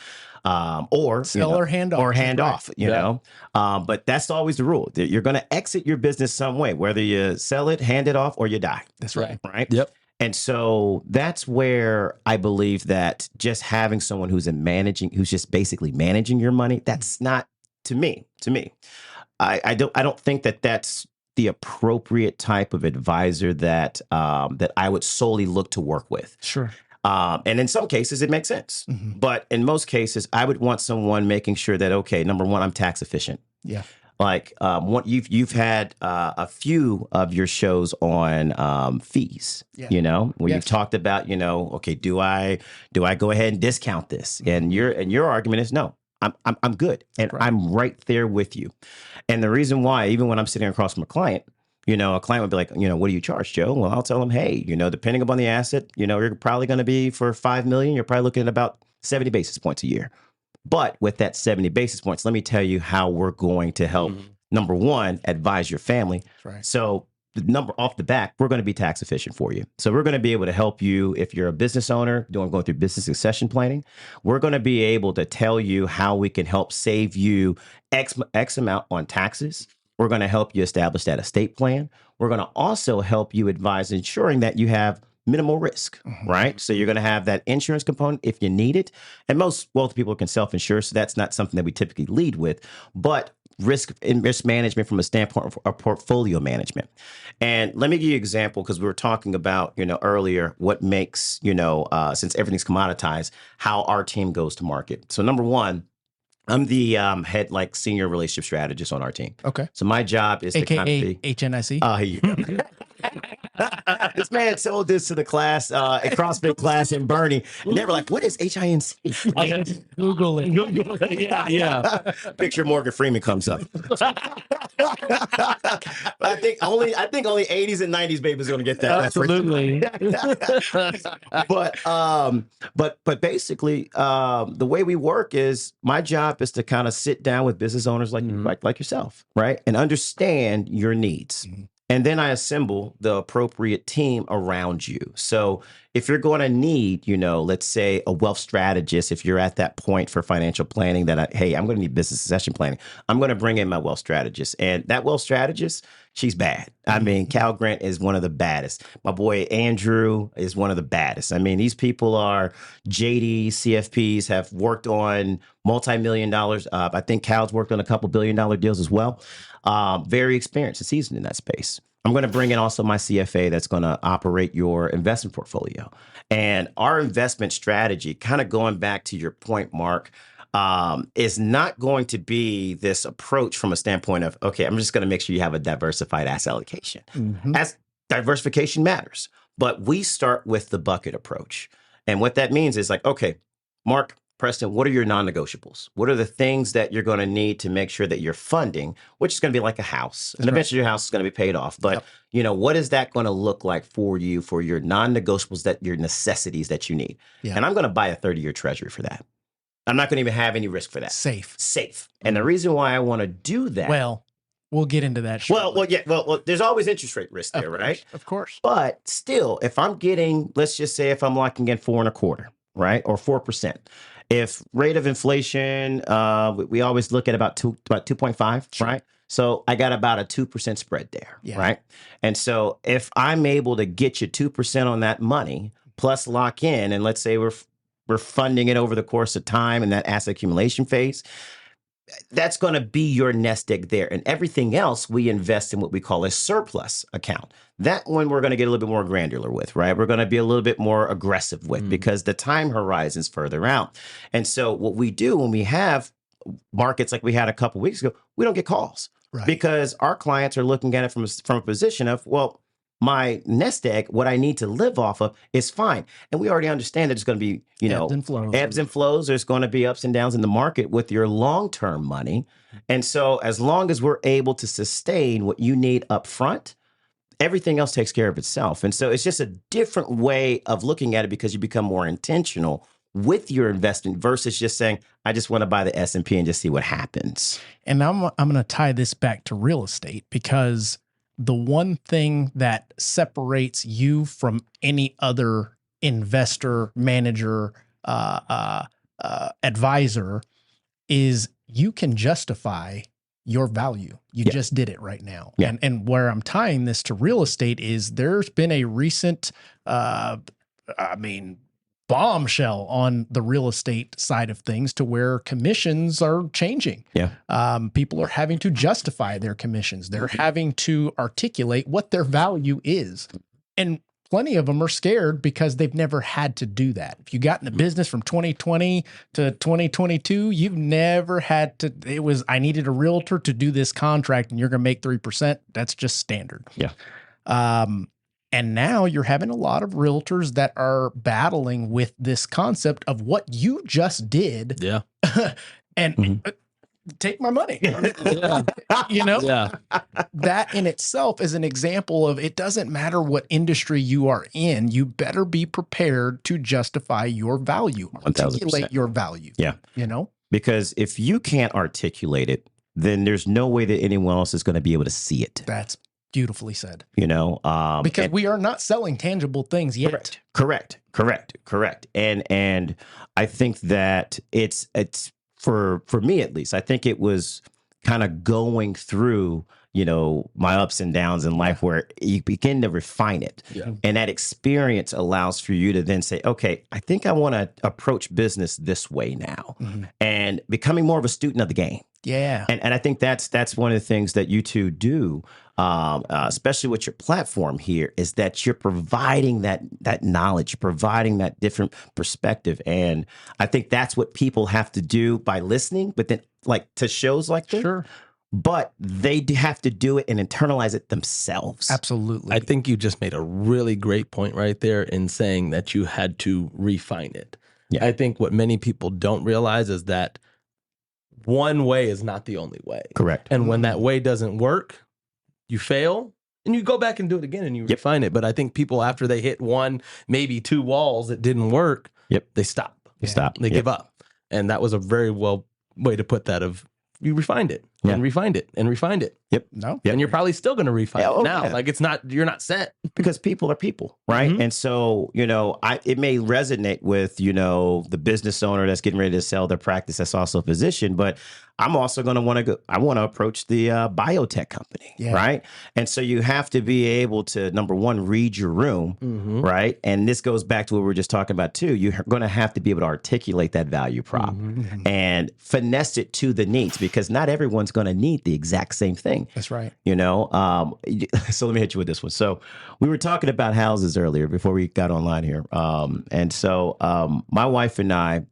Or Sell or hand off. Or hand off, you know. But that's always the rule. You're going to exit your business some way, whether you sell it, hand it off, or you die. That's right. Right? Yep. And so that's where I believe that just having someone who's just basically managing your money, that's not, to me, I don't think that that's the appropriate type of advisor that that I would solely look to work with. Sure. And in some cases, it makes sense. Mhm. But in most cases, I would want someone making sure that, okay, number one, I'm tax efficient. Yeah. Like what you've had a few of your shows on fees, Yeah. you know, where Yes. you've talked about, you know, okay, do I go ahead and discount this? And your argument is no, I'm good, and Right. I'm right there with you. And the reason why, even when I'm sitting across from a client, you know, a client would be like, you know, what do you charge, Joe? Well, I'll tell them, hey, you know, depending upon the asset, you know, you're probably going to be for 5 million, you're probably looking at about 70 basis points a year. But with that 70 basis points, let me tell you how we're going to help. Number one, advise your family. That's right. So the number off the back, we're going to be tax efficient for you. So we're going to be able to help you if you're a business owner going through business succession planning. We're going to be able to tell you how we can help save you X amount on taxes. We're going to help you establish that estate plan. We're going to also help you advise ensuring that you have minimal risk, right? So you're going to have that insurance component if you need it. And most wealthy people can self-insure, so that's not something that we typically lead with. But risk management from a standpoint of portfolio management. And let me give you an example, because we were talking about, you know, earlier what makes, you know, since everything's commoditized, how our team goes to market. So number one, I'm the head senior relationship strategist on our team. Okay. So my job is to kind AKA of be HNIC. here you go. This man told this to the class, a CrossFit class in Bernie, and they were like, "What is HINC?" Google it. Yeah. Picture Morgan Freeman comes up. I think only 80s and 90s babies are gonna get that. Absolutely. But basically, the way we work is my job is to kind of sit down with business owners like yourself, right, and understand your needs. And then I assemble the appropriate team around you. So if you're going to need, you know, let's say a wealth strategist, if you're at that point for financial planning that, I'm going to need business succession planning, I'm going to bring in my wealth strategist. And that wealth strategist, she's bad. I mean, Cal Grant is one of the baddest. My boy Andrew is one of the baddest. I mean, these people are JD, CFPs, have worked on multi-million dollars. I think Cal's worked on a couple $1 billion deals as well. Very experienced and seasoned in that space. I'm going to bring in also my CFA that's going to operate your investment portfolio. And our investment strategy, kind of going back to your point, Mark, is not going to be this approach from a standpoint of, okay, I'm just going to make sure you have a diversified asset allocation. As diversification matters, but we start with the bucket approach. And what that means is like, okay, Mark, Preston, what are your non-negotiables? What are the things that you're going to need to make sure that you're funding, which is going to be like a house. And eventually your house is going to be paid off. But, you know, what is that going to look like for you, for your non-negotiables, that your necessities that you need? And I'm going to buy a 30-year treasury for that. I'm not going to even have any risk for that. Safe. And the reason why I want to do that. Well, we'll get into that shortly. Well, there's always interest rate risk there, right? Of course. But still, if I'm getting, let's just say if I'm locking in 4.25%, right? Or 4%. If rate of inflation, we always look at about 2.5, right? So I got about a 2% spread there, right? And so if I'm able to get you 2% on that money plus lock in, and let's say we're funding it over the course of time in that asset accumulation phase, that's going to be your nest egg there. And everything else we invest in what we call a surplus account. That one we're going to get a little bit more granular with, right? We're going to be a little bit more aggressive with because the time horizon's further out. And so what we do when we have markets like we had a couple weeks ago, we don't get calls because our clients are looking at it from a position of, well, my nest egg, what I need to live off of is fine. And we already understand that there's going to be, ebbs and flows. There's going to be ups and downs in the market with your long-term money. And so as long as we're able to sustain what you need up front, everything else takes care of itself. And so it's just a different way of looking at it because you become more intentional with your investment versus just saying, I just want to buy the S&P and just see what happens. And I'm going to tie this back to real estate because the one thing that separates you from any other investor, manager, advisor is you can justify your value. You just did it right now. And where I'm tying this to real estate is there's been a recent, bombshell on the real estate side of things to where commissions are changing. Yeah. People are having to justify their commissions. They're having to articulate what their value is. And plenty of them are scared because they've never had to do that. If you got in the business from 2020 to 2022, you've never had to, it was, I needed a realtor to do this contract and you're going to make 3%. That's just standard. Yeah. And now you're having a lot of realtors that are battling with this concept of what you just did Yeah. and take my money. Yeah. You know, Yeah. that in itself is an example of it doesn't matter what industry you are in, you better be prepared to justify your value, 1000%. articulate your value. Yeah. You know, Because if you can't articulate it, then there's no way that anyone else is going to be able to see it. that's beautifully said. You know, Because and- we are not selling tangible things yet. Correct. And I think that it's for me at least, I think it was kind of going through, you know, my ups and downs in life where you begin to refine it. Yeah. And that experience allows for you to then say, okay, I think I want to approach business this way now, and becoming more of a student of the game. Yeah. And I think that's one of the things that you two do, especially with your platform here, is that you're providing that knowledge, providing that different perspective. And I think that's what people have to do by listening, but then like to shows like this. Sure. But they have to do it and internalize it themselves. Absolutely. I think you just made a really great point right there in saying that you had to refine it. Yeah. I think what many people don't realize is that one way is not the only way. Correct. And when that way doesn't work, you fail and you go back and do it again and you refine it. But I think people, after they hit one, maybe two walls that didn't work, they stop. They give up. And that was a very well way to put that of you refined it and refined it and refined it. No. And you're probably still going to refine Yeah, it oh, now. yeah. Like you're not set. Because people are people, right? Mhm. And so, you know, it may resonate with, you know, the business owner that's getting ready to sell their practice that's also a physician, but I'm also going to want to go, I want to approach the biotech company, right? And so you have to be able to, number one, read your room, right? And this goes back to what we were just talking about too. You're going to have to be able to articulate that value prop and finesse it to the needs, because not everyone's going to need the exact same thing. That's right. You know, so let me hit you with this one. So we were talking about houses earlier before we got online here. And so my wife and I,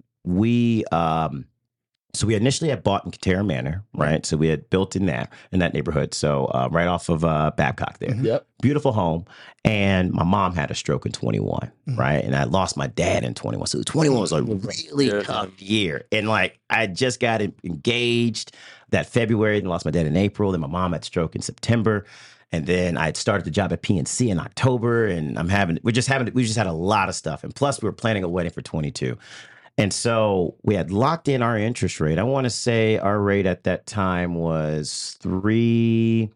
so we initially had bought in Katera Manor, right? So we had built in that neighborhood. So right off of Babcock there. Yep. Beautiful home. And my mom had a stroke in 21, right? And I lost my dad in 21. So 21 was a really tough year. And like, I just got engaged that February and lost my dad in April. Then my mom had stroke in September. And then I had started the job at PNC in October. And we just had a lot of stuff. And plus we were planning a wedding for 22. And so we had locked in our interest rate. I want to say our rate at that time was I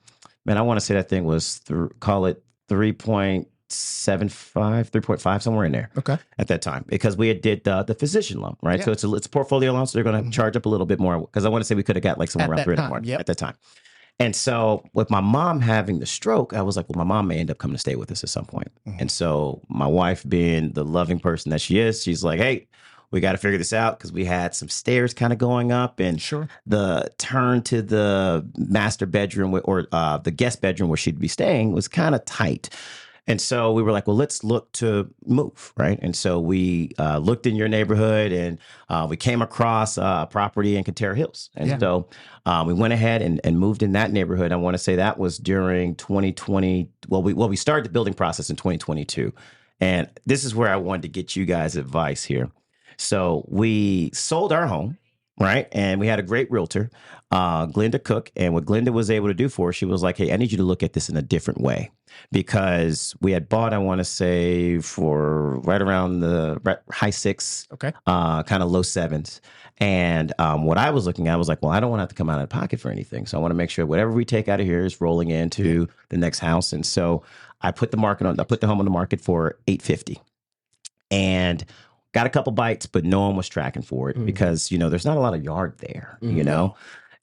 want to say that thing was, call it 3.75, 3.5, somewhere in there. Okay. At that time, because we had did the physician loan, right? Yeah. So it's a portfolio loan. So they're going to charge up a little bit more, because I want to say we could have got like somewhere At around that 300 time, more at that time. And so with my mom having the stroke, I was like, well, my mom may end up coming to stay with us at some point. And so my wife, being the loving person that she is, she's like, hey, we got to figure this out, because we had some stairs kind of going up, and the turn to the master bedroom or the guest bedroom where she'd be staying was kind of tight. And so we were like, well, let's look to move, right? And so we looked in your neighborhood, and we came across a property in Katera Hills. And so we went ahead and moved in that neighborhood. I want to say that was during 2020. We started the building process in 2022. And this is where I wanted to get you guys' advice here. So we sold our home, right? And we had a great realtor, Glenda Cook. And what Glenda was able to do for us, she was like, hey, I need you to look at this in a different way. Because we had bought, I want to say, for right around the high 6, kind of low 7s. And what I was looking at, I was like, well, I don't want to have to come out of pocket for anything. So I want to make sure whatever we take out of here is rolling into the next house. And so I put the home on the market for $850. And got a couple bites, but no one was tracking for it because, you know, there's not a lot of yard there, you know?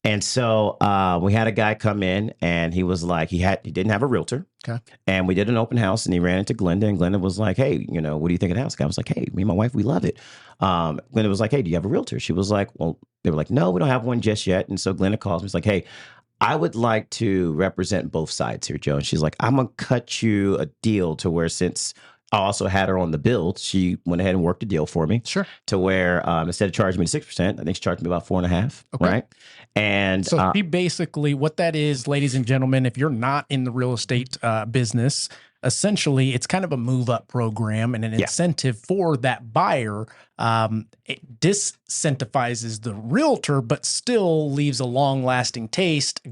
And so we had a guy come in, and he was like, he didn't have a realtor. Okay. And we did an open house, and he ran into Glenda, and Glenda was like, hey, what do you think of the house? I was like, hey, me and my wife, we love it. Glenda was like, hey, do you have a realtor? She was like, well, they were like, no, we don't have one just yet. And so Glenda calls me. It's like, hey, I would like to represent both sides here, Joe. And she's like, I'm going to cut you a deal to where, since I also had her on the build, she went ahead and worked a deal for me. Sure. To where instead of charging me 6%, I think she charged me about 4.5%. Okay. Right. And So she basically, what that is, ladies and gentlemen, if you're not in the real estate business, essentially it's kind of a move up program and an incentive for that buyer. It disincentivizes the realtor, but still leaves a long lasting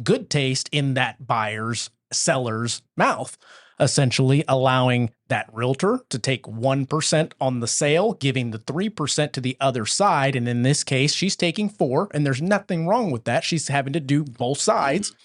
good taste in that buyer's, seller's mouth, essentially allowing that realtor to take 1% on the sale, giving the 3% to the other side. And in this case, she's taking 4%, and there's nothing wrong with that. She's having to do both sides.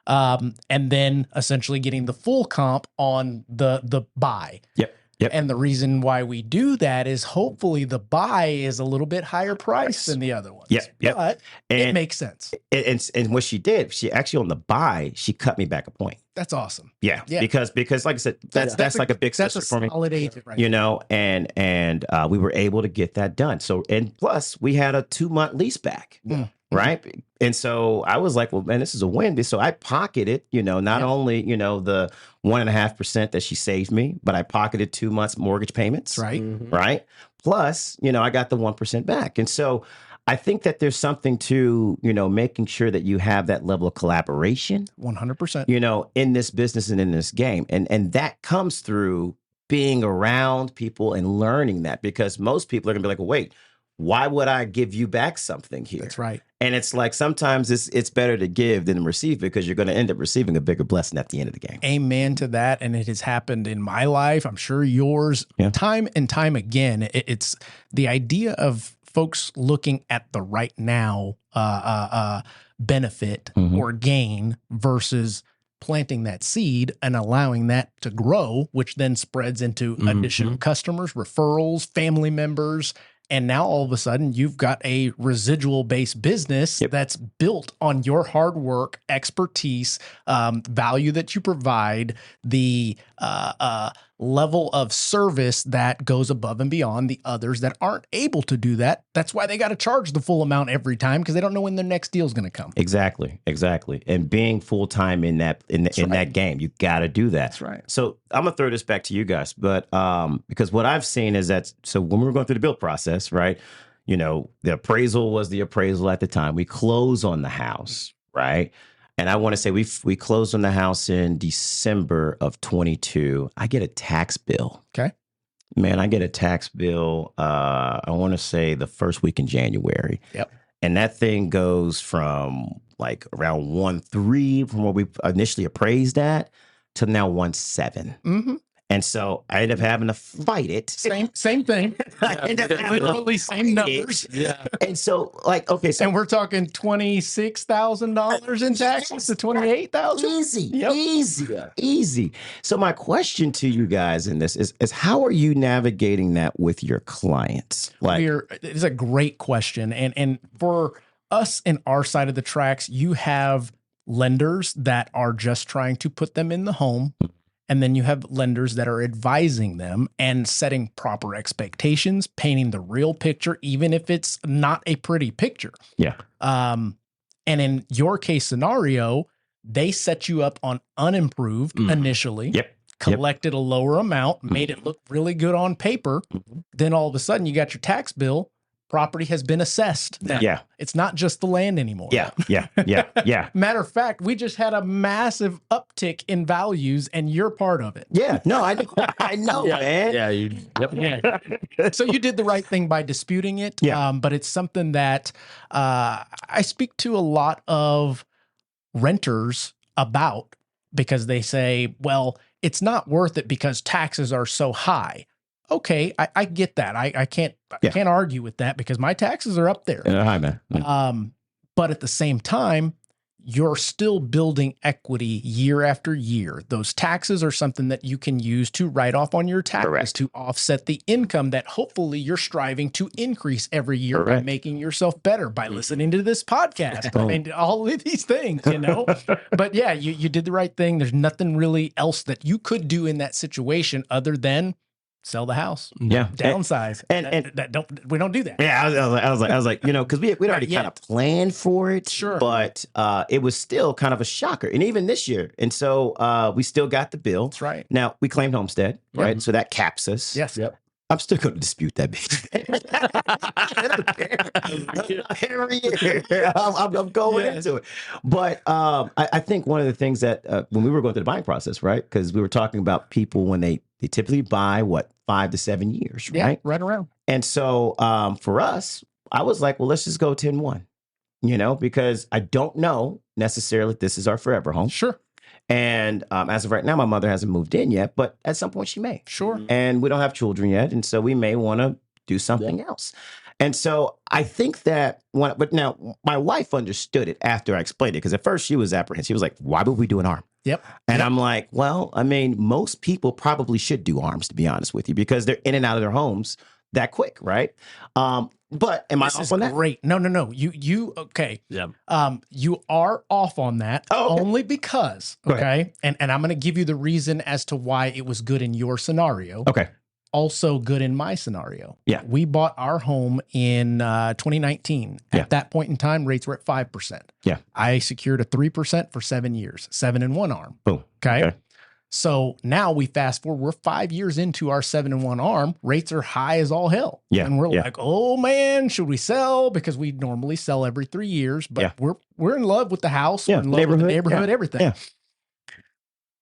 And then essentially getting the full comp on the buy. Yep. And the reason why we do that is hopefully the buy is a little bit higher price than the other ones. Yep. But it And- makes sense. And what she did, she actually, on the buy, she cut me back a point. That's awesome. Yeah. Yeah. Because like I said, that's like a big That's sister a for me. solid agent, right? And we were able to get that done. So, and plus we had a 2-month lease back. Mm. Right. And so I was like, well, man, this is a win. So I pocketed, not only, the 1.5% that she saved me, but I pocketed 2 months mortgage payments. Right. Right. Plus, I got the 1% back. And so I think that there's something to, making sure that you have that level of collaboration, 100%. in this business and in this game. And that comes through being around people and learning that, because most people are going to be like, well, wait, why would I give you back something here? That's right. And it's like, sometimes it's better to give than receive, because you're going to end up receiving a bigger blessing at the end of the game. Amen to that. And it has happened in my life. I'm sure yours, time and time again. It's the idea of folks looking at the right now benefit or gain versus planting that seed and allowing that to grow, which then spreads into additional customers, referrals, family members. And now all of a sudden you've got a residual based business that's built on your hard work, expertise, value that you provide, the level of service that goes above and beyond the others that aren't able to do that. That's why they got to charge the full amount every time, because they don't know when their next deal is going to come. Exactly. And being full time in that that game, you got to do that. That's right. So I'm gonna throw this back to you guys, but because what I've seen is that, so when we were going through the build process, right? The appraisal was the appraisal at the time. We closed on the house, right? And I want to say we closed on the house in December of 22. I get a tax bill. Okay. Man, I get a tax bill, I want to say the first week in January. Yep. And that thing goes from like around 1.3 from what we initially appraised at to now 1.7. Mm-hmm. And so I ended up having to fight it. Same thing. I ended up having to Literally same fight it. numbers. Yeah. And so, like, okay, so And we're talking $26,000 in taxes to $28,000. easy. So my question to you guys in this is how are you navigating that with your clients? Like, It's a great question. And for us in our side of the tracks, you have lenders that are just trying to put them in the home. And then you have lenders that are advising them and setting proper expectations, painting the real picture, even if it's not a pretty picture. yeah. And in your case scenario, they set you up on unimproved initially. Yep. Collected a lower amount, made it look really good on paper. Then all of a sudden you got your tax bill. Property has been assessed. Now. Yeah. It's not just the land anymore. Yeah. Matter of fact, we just had a massive uptick in values and you're part of it. Yeah. No, I know, man. Yeah. So you did the right thing by disputing it. Yeah. But it's something that I speak to a lot of renters about, because they say, well, it's not worth it because taxes are so high. Okay, I get that. I can't argue with that because my taxes are up there. Hi, man. But at the same time, you're still building equity year after year. Those taxes are something that you can use to write off on your taxes Correct. to offset the income that hopefully you're striving to increase every year by Correct. making yourself better by listening to this podcast. I Boom. mean, all of these things, you know. But yeah, you did the right thing. There's nothing really else that you could do in that situation other than sell the house, Yeah. downsize, And- we don't do that. Yeah, I was like, you know, because we'd already yeah. kind of planned for it, Sure. but it was still kind of a shocker, and even this year, and so we still got the bill. That's right. Now we claimed homestead, Yeah. right? So that caps us. Yes. Yep. I'm still going to dispute that bitch. Every year, I'm going Yeah. into it. But I think one of the things that when we were going through the buying process, right? Because we were talking about people when they typically buy 5 to 7 years, Yeah. right? Right around. And so for us, I was like, well, let's just go 10-1, you know, because I don't know necessarily if this is our forever home. Sure. And as of right now, my mother hasn't moved in yet, but at some point she may. Sure. And we don't have children yet. And so we may want to do something else. And so I think that but now my wife understood it after I explained it, because at first she was apprehensive. She was like, why would we do an arm? Yep. And I'm like, well, I mean, most people probably should do arms, to be honest with you, because they're in and out of their homes that quick, right? But am I This off is on that? great. No. You okay. Yeah. You are off on that Oh, okay. only because, Go ahead. okay, and I'm going to give you the reason as to why it was good in your scenario. Okay. Also good in my scenario. Yeah. We bought our home in 2019. Yeah. At that point in time, rates were at 5%. Yeah. I secured a 3% for 7 years, 7-in-1 arm. Boom. Okay. Okay. So now we fast forward, we're 5 years into our 7-in-1 arm. Rates are high as all hell. Yeah, And we're yeah. like, oh man, should we sell? Because we normally sell every 3 years, but Yeah. we're in love with the house, Yeah, we're in love with the neighborhood, neighborhood, everything. yeah.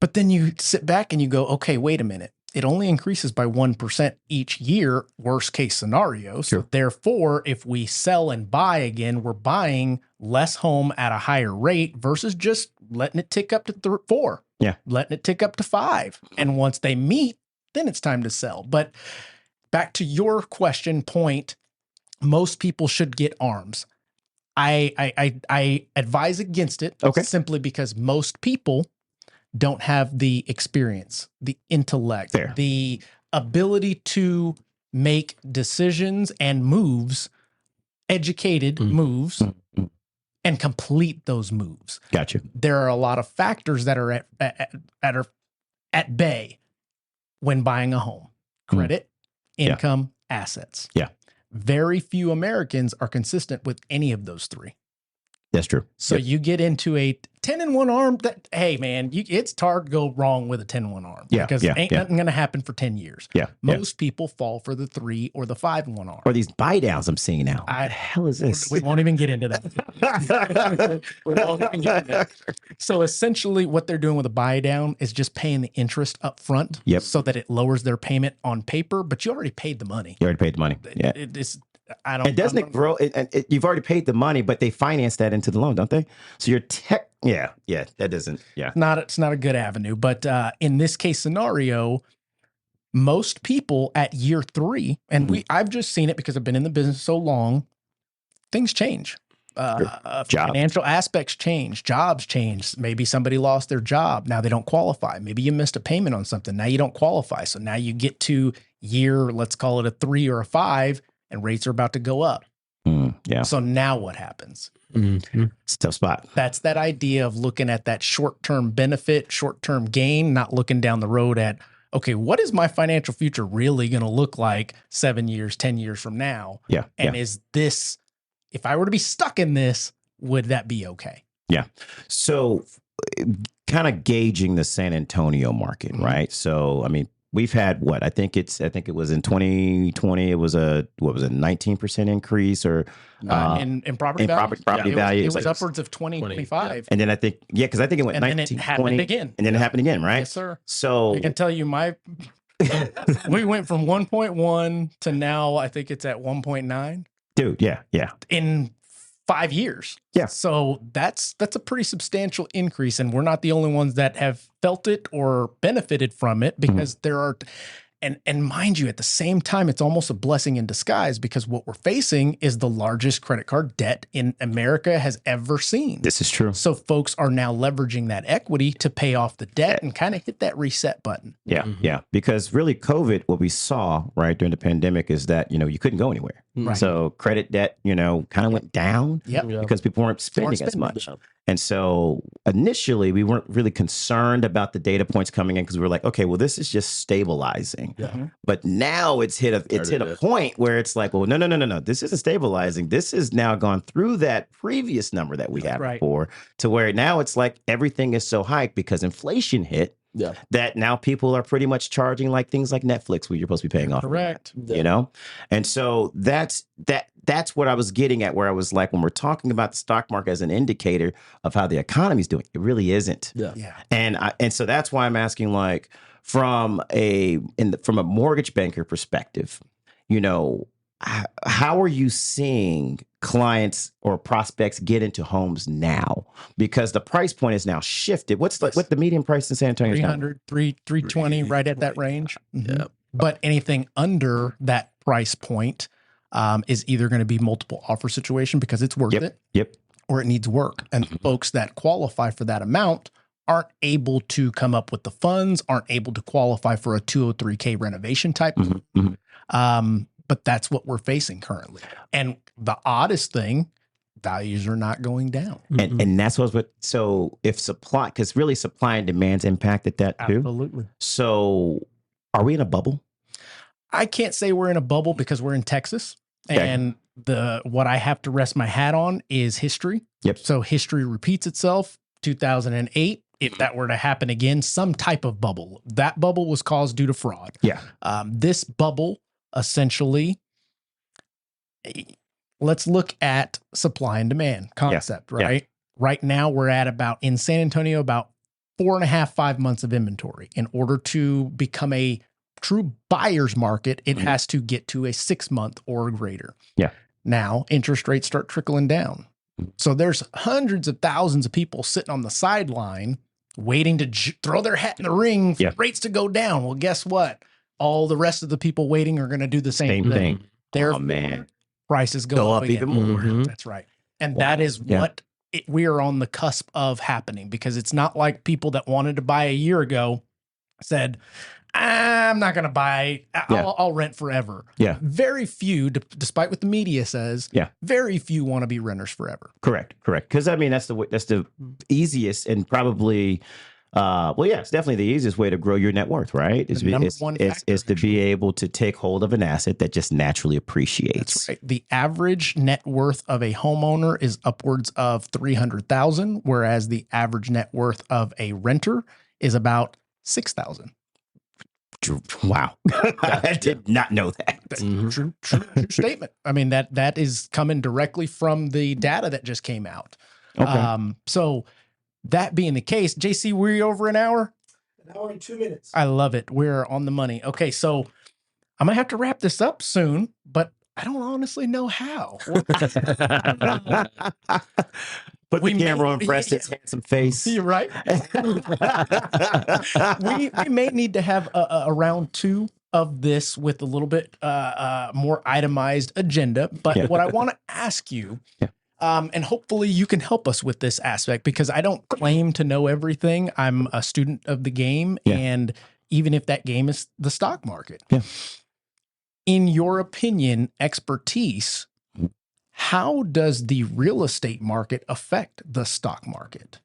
But then you sit back and you go, okay, wait a minute. It only increases by 1% each year, worst case scenario. So Sure. therefore, if we sell and buy again, we're buying less home at a higher rate versus just letting it tick up to 4. Yeah. Letting it tick up to 5. And once they meet, then it's time to sell. But back to your question point, most people should get arms. I advise against it. Okay. Simply because most people don't have the experience, the intellect, Fair. the ability to make decisions and moves, educated moves, and complete those moves. Gotcha. There are a lot of factors that are at bay when buying a home: credit, Yeah. income, assets. Yeah. Very few Americans are consistent with any of those three. That's true. So Yep. you get into a 10-in-1 arm that, hey man, it's hard to go wrong with a 10-in-1 arm. Yeah, Because yeah, ain't yeah. nothing going to happen for 10 years. Yeah. yeah. Most people fall for the 3 or the 5-in-1 arm. Or these buy downs I'm seeing now. What the hell is this? We won't even get into that. We won't even get into that. So essentially what they're doing with a buy down is just paying the interest up front Yep. so that it lowers their payment on paper, but you already paid the money. You already paid the money. Yeah. It's, I don't, And doesn't I it don't- grow? You've already paid the money, but they finance that into the loan, don't they? So you're yeah, that doesn't, yeah. it's not a good avenue. But in this case scenario, most people at year 3, and I've just seen it because I've been in the business so long, things change. Job. Financial aspects change, jobs change. Maybe somebody lost their job. Now they don't qualify. Maybe you missed a payment on something. Now you don't qualify. So now you get to year, let's call it a 3 or a 5, and rates are about to go up. Yeah. So now what happens? It's a tough spot. That's that idea of looking at that short-term benefit, short-term gain, not looking down the road at, okay, what is my financial future really going to look like 7 years, 10 years from now? Yeah. And is this, if I were to be stuck in this, would that be okay? So kind of gauging the San Antonio market, Mhm. right? So, I mean, we've had I think it was in 2020, it was a 19% increase or In property in value? property It value. was Like- upwards of 20, 25. and then I think, because I think it went And then 19, it happened 20, again. and then it happened again, right? Yes, sir. So I can tell you we went from 1.1 to now I think it's at 1.9 dude, yeah. in 5 years. Yeah. So that's a pretty substantial increase. And we're not the only ones that have felt it or benefited from it, because there are, And mind you, at the same time, it's almost a blessing in disguise because what we're facing is the largest credit card debt in America has ever seen. This is true. So folks are now leveraging that equity to pay off the debt and kind of hit that reset button. Yeah, yeah. Because really, COVID, what we saw right during the pandemic is that you couldn't go anywhere. Right. So credit debt, kind of went down Yep. Yeah. because people weren't spending as spending. much. And so initially, we weren't really concerned about the data points coming in because we were like, okay, well, this is just stabilizing. Yeah. But now it's hit a point where it's like, well, no. This isn't stabilizing. This has now gone through that previous number that we had Right. before to where now it's like everything is so hiked because inflation hit. Yeah. That now people are pretty much charging like things like Netflix, where you're supposed to be paying off. Correct. And so that's what I was getting at, where I was like, when we're talking about the stock market as an indicator of how the economy's doing, it really isn't. Yeah. Yeah. And so that's why I'm asking, like, from a mortgage banker perspective, how are you seeing clients or prospects get into homes now? Because the price point is now shifted. What's the median price in San Antonio? 300, 320, right at that range. Mhm. Yeah. But anything under that price point is either going to be multiple offer situation because it's worth it, Yep. or it needs work. And folks that qualify for that amount aren't able to come up with the funds, aren't able to qualify for a 203K renovation type. But that's what we're facing currently. And the oddest thing, values are not going down. And that's so if supply, because really supply and demand's impacted that too. Absolutely. So are we in a bubble? I can't say we're in a bubble because we're in Texas. Okay. And what I have to rest my hat on is history. Yep. So history repeats itself. 2008, if that were to happen again, some type of bubble. That bubble was caused due to fraud. Yeah. This bubble, essentially, let's look at supply and demand concept, Yeah. right? Right now, we're at in San Antonio, about 4.5, 5 months of inventory. In order to become a true buyer's market, it has to get to a 6 month or greater. Yeah. Now, interest rates start trickling down. So there's hundreds of thousands of people sitting on the sideline waiting to throw their hat in the ring for rates to go down. Well, guess what? All the rest of the people waiting are going to do the same thing. Their prices go up even more. Mhm. That's right. And that is what we are on the cusp of happening, because it's not like people that wanted to buy a year ago said, I'm not going to buy. I'll rent forever. Yeah. Very few, despite what the media says, very few want to be renters forever. Correct. Because I mean, that's the easiest and probably, it's definitely the easiest way to grow your net worth, right? The number one factor, is to be able to take hold of an asset that just naturally appreciates. That's right. The average net worth of a homeowner is upwards of $300,000, whereas the average net worth of a renter is about $6,000. Wow. I did not know that. True statement. I mean, that is coming directly from the data that just came out. Okay. So that being the case, JC, we're over an hour? An hour and 2 minutes. I love it. We're on the money. Okay, so I'm gonna have to wrap this up soon, but I don't honestly know how. Put the camera on Preston's handsome face. You're right. we may need to have a round two of this with a little bit more itemized agenda. But what I want to ask you, and hopefully you can help us with this aspect, because I don't claim to know everything. I'm a student of the game, and even if that game is the stock market. In your opinion, expertise, how does the real estate market affect the stock market?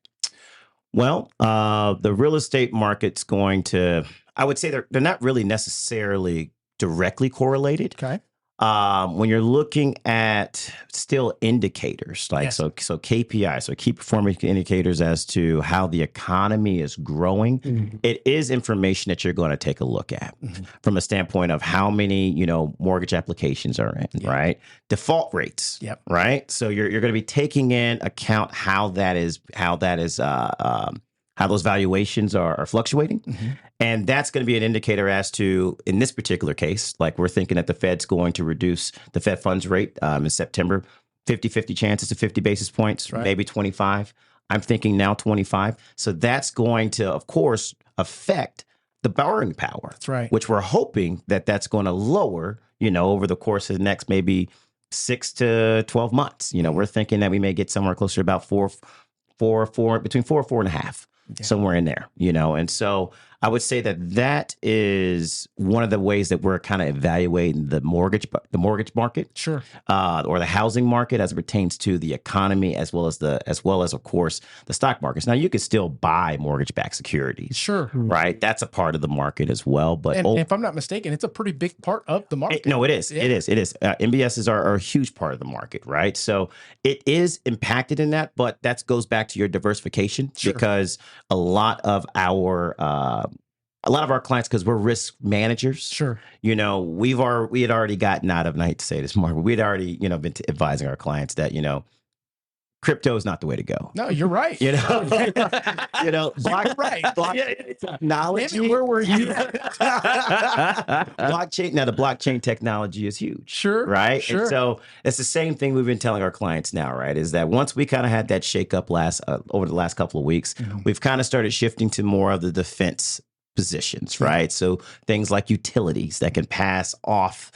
Well, the real estate market's going to, I would say they're not really necessarily directly correlated. Okay. When you're looking at still indicators, like so KPIs, so key performance indicators as to how the economy is growing, it is information that you're going to take a look at from a standpoint of how many, mortgage applications are in, right? Default rates, right? So you're going to be taking in account how those valuations are fluctuating. And that's going to be an indicator as to, in this particular case, like we're thinking that the Fed's going to reduce the Fed funds rate in September, 50-50 chances to 50 basis points, maybe 25. I'm thinking now 25. So that's going to, of course, affect the borrowing power. That's right. Which we're hoping that that's going to lower, over the course of the next maybe 6 to 12 months. We're thinking that we may get somewhere closer to about between 4.5, somewhere in there, and so I would say that is one of the ways that we're kind of evaluating the mortgage market, Sure. Or the housing market as it pertains to the economy, as well as of course the stock markets. Now you can still buy mortgage-backed securities, Sure. right? That's a part of the market as well. But And if I'm not mistaken, it's a pretty big part of the market. no, it is. Yeah. It is. MBSs are a huge part of the market, right? So it is impacted in that, but that goes back to your diversification, Sure. because a lot of our clients, because we're risk managers. Sure. We had already gotten out of, and I hate to say this, Mark, but we'd already been advising our clients that crypto is not the way to go. No, you're right. You're right. Right. Blockchain technology. Damn it, where were you? Blockchain. Now the blockchain technology is huge. Sure. Right. Sure. And so it's the same thing we've been telling our clients now, right? Is that once we kind of had that shakeup over the last couple of weeks, we've kind of started shifting to more of the defense positions, right? So things like utilities that can pass off,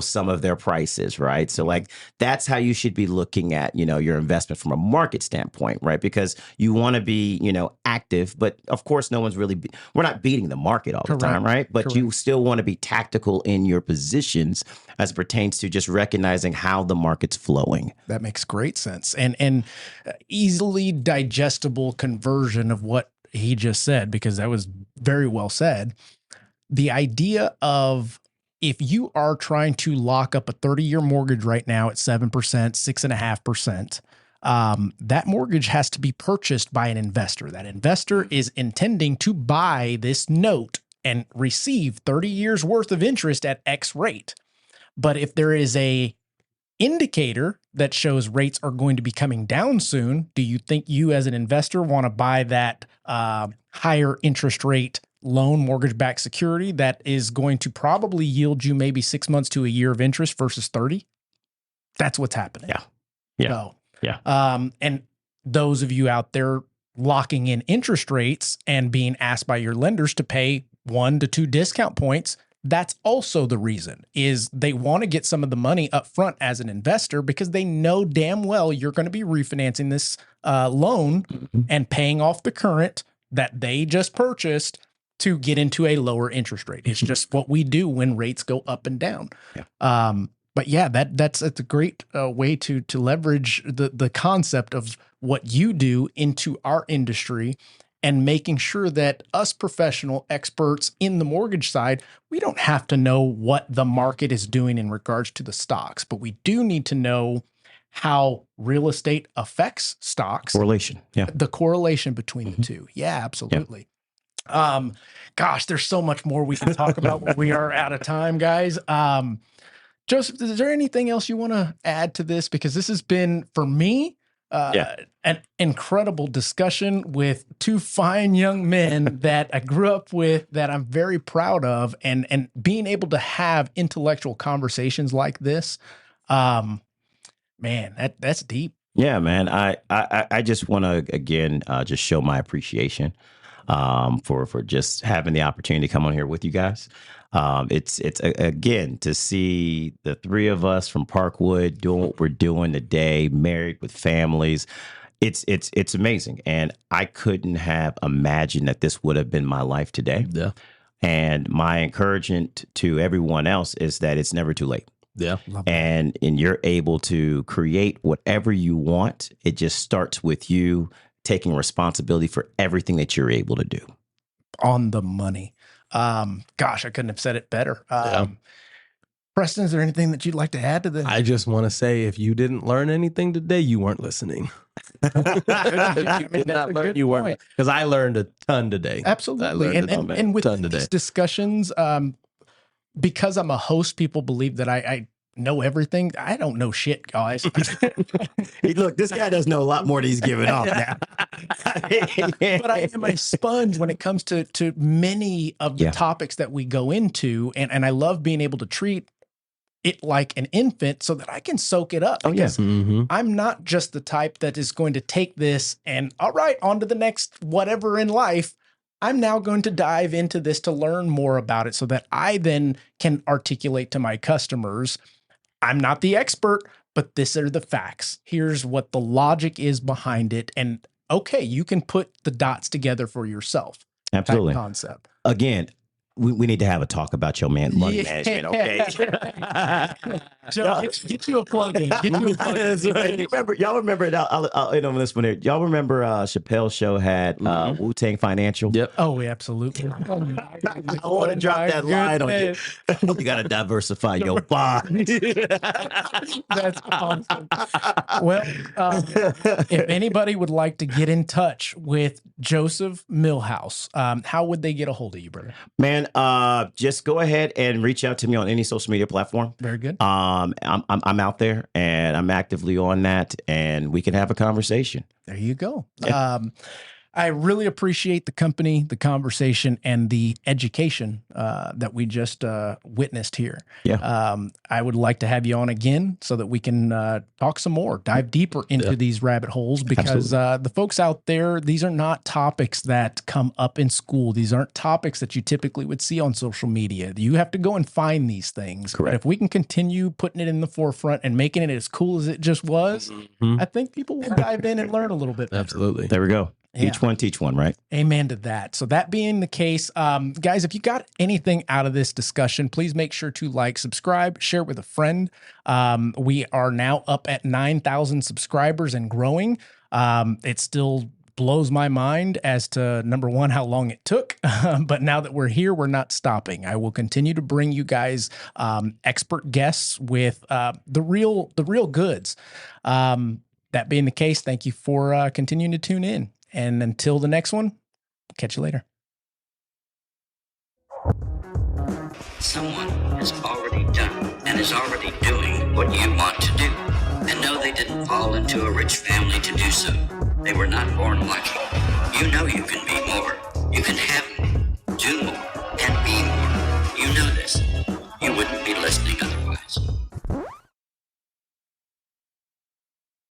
some of their prices, right? So like that's how you should be looking at, your investment from a market standpoint, right? Because you want to be, active, but of course we're not beating the market all the time, right? But you still want to be tactical in your positions as it pertains to just recognizing how the market's flowing. That makes great sense. And easily digestible conversion of what he just said, because that was very well said. The idea of, if you are trying to lock up a 30-year mortgage right now at 7%, 6.5%, that mortgage has to be purchased by an investor. That investor is intending to buy this note and receive 30 years worth of interest at X rate. But if there is a indicator that shows rates are going to be coming down soon, do you think you as an investor want to buy that higher interest rate loan mortgage-backed security that is going to probably yield you maybe 6 months to a year of interest versus 30? That's what's happening. Yeah. And those of you out there locking in interest rates and being asked by your lenders to pay 1 to 2 discount points, that's also the reason, is they want to get some of the money up front as an investor, because they know damn well you're going to be refinancing this loan and paying off the current that they just purchased to get into a lower interest rate. It's just what we do when rates go up and down. But yeah, that's a great way to leverage the concept of what you do into our industry, and making sure that us professional experts in the mortgage side, we don't have to know what the market is doing in regards to the stocks, but we do need to know how real estate affects stocks. Correlation. Yeah. The correlation between the two. Yeah, absolutely. Gosh, there's so much more we can talk about when we are out of time, guys. Joseph, is there anything else you want to add to this? Because this has been, for me, an incredible discussion with 2 fine young men that I grew up with, that I'm very proud of, and being able to have intellectual conversations like this, man, that's deep. Yeah, man. I just want to again just show my appreciation for just having the opportunity to come on here with you guys. It's again, to see the 3 of us from Parkwood doing what we're doing today, married with families. It's amazing. And I couldn't have imagined that this would have been my life today. Yeah. And my encouragement to everyone else is that it's never too late. Yeah. And you're able to create whatever you want. It just starts with you taking responsibility for everything that you're able to do. On the money. Gosh, I couldn't have said it better. Preston, is there anything that you'd like to add to this? I just want to say, if you didn't learn anything today, you weren't listening. You weren't, because I learned a ton today. Absolutely. And with these discussions, because I'm a host, people believe that I know everything. I don't know shit, guys. Hey, look, this guy does know a lot more than he's giving off now. But I am a sponge when it comes to many of the topics that we go into. And I love being able to treat it like an infant so that I can soak it up. Because I'm not just the type that is going to take this and, all right, on to the next whatever in life. I'm now going to dive into this to learn more about it so that I then can articulate to my customers, I'm not the expert, but these are the facts. Here's what the logic is behind it. And okay, you can put the dots together for yourself. Type Absolutely. concept. Again, we need to have a talk about your money Yeah. management, okay? Joe, get you a plug-in. Get you a That's plug-in. right. Y'all remember, I'll end on this one here. Y'all remember Chappelle's show had Wu-Tang Financial? Yep. Oh, absolutely. I want to drop that line on you. You got to diversify your bond. That's awesome. Well, if anybody would like to get in touch with Joseph Millhouse, how would they get a hold of you, brother? Man, just go ahead and reach out to me on any social media platform. Very good. I'm out there and I'm actively on that, and we can have a conversation. There you go. Yeah. I really appreciate the company, the conversation, and the education that we just witnessed here. Yeah. I would like to have you on again so that we can talk some more, dive deeper into these rabbit holes, because the folks out there, these are not topics that come up in school. These aren't topics that you typically would see on social media. You have to go and find these things. Correct. But if we can continue putting it in the forefront and making it as cool as it just was, I think people will dive in and learn a little bit better. Absolutely. There we go. Yeah. Each one teach one, right? Amen to that. So that being the case, guys, if you got anything out of this discussion, please make sure to like, subscribe, share it with a friend. We are now up at 9,000 subscribers and growing. It still blows my mind as to, number one, how long it took. But now that we're here, we're not stopping. I will continue to bring you guys expert guests with the real goods. That being the case, thank you for continuing to tune in. And until the next one, catch you later. Someone has already done and is already doing what you want to do. And no, they didn't fall into a rich family to do so. They were not born lucky. You know you can be more. You can have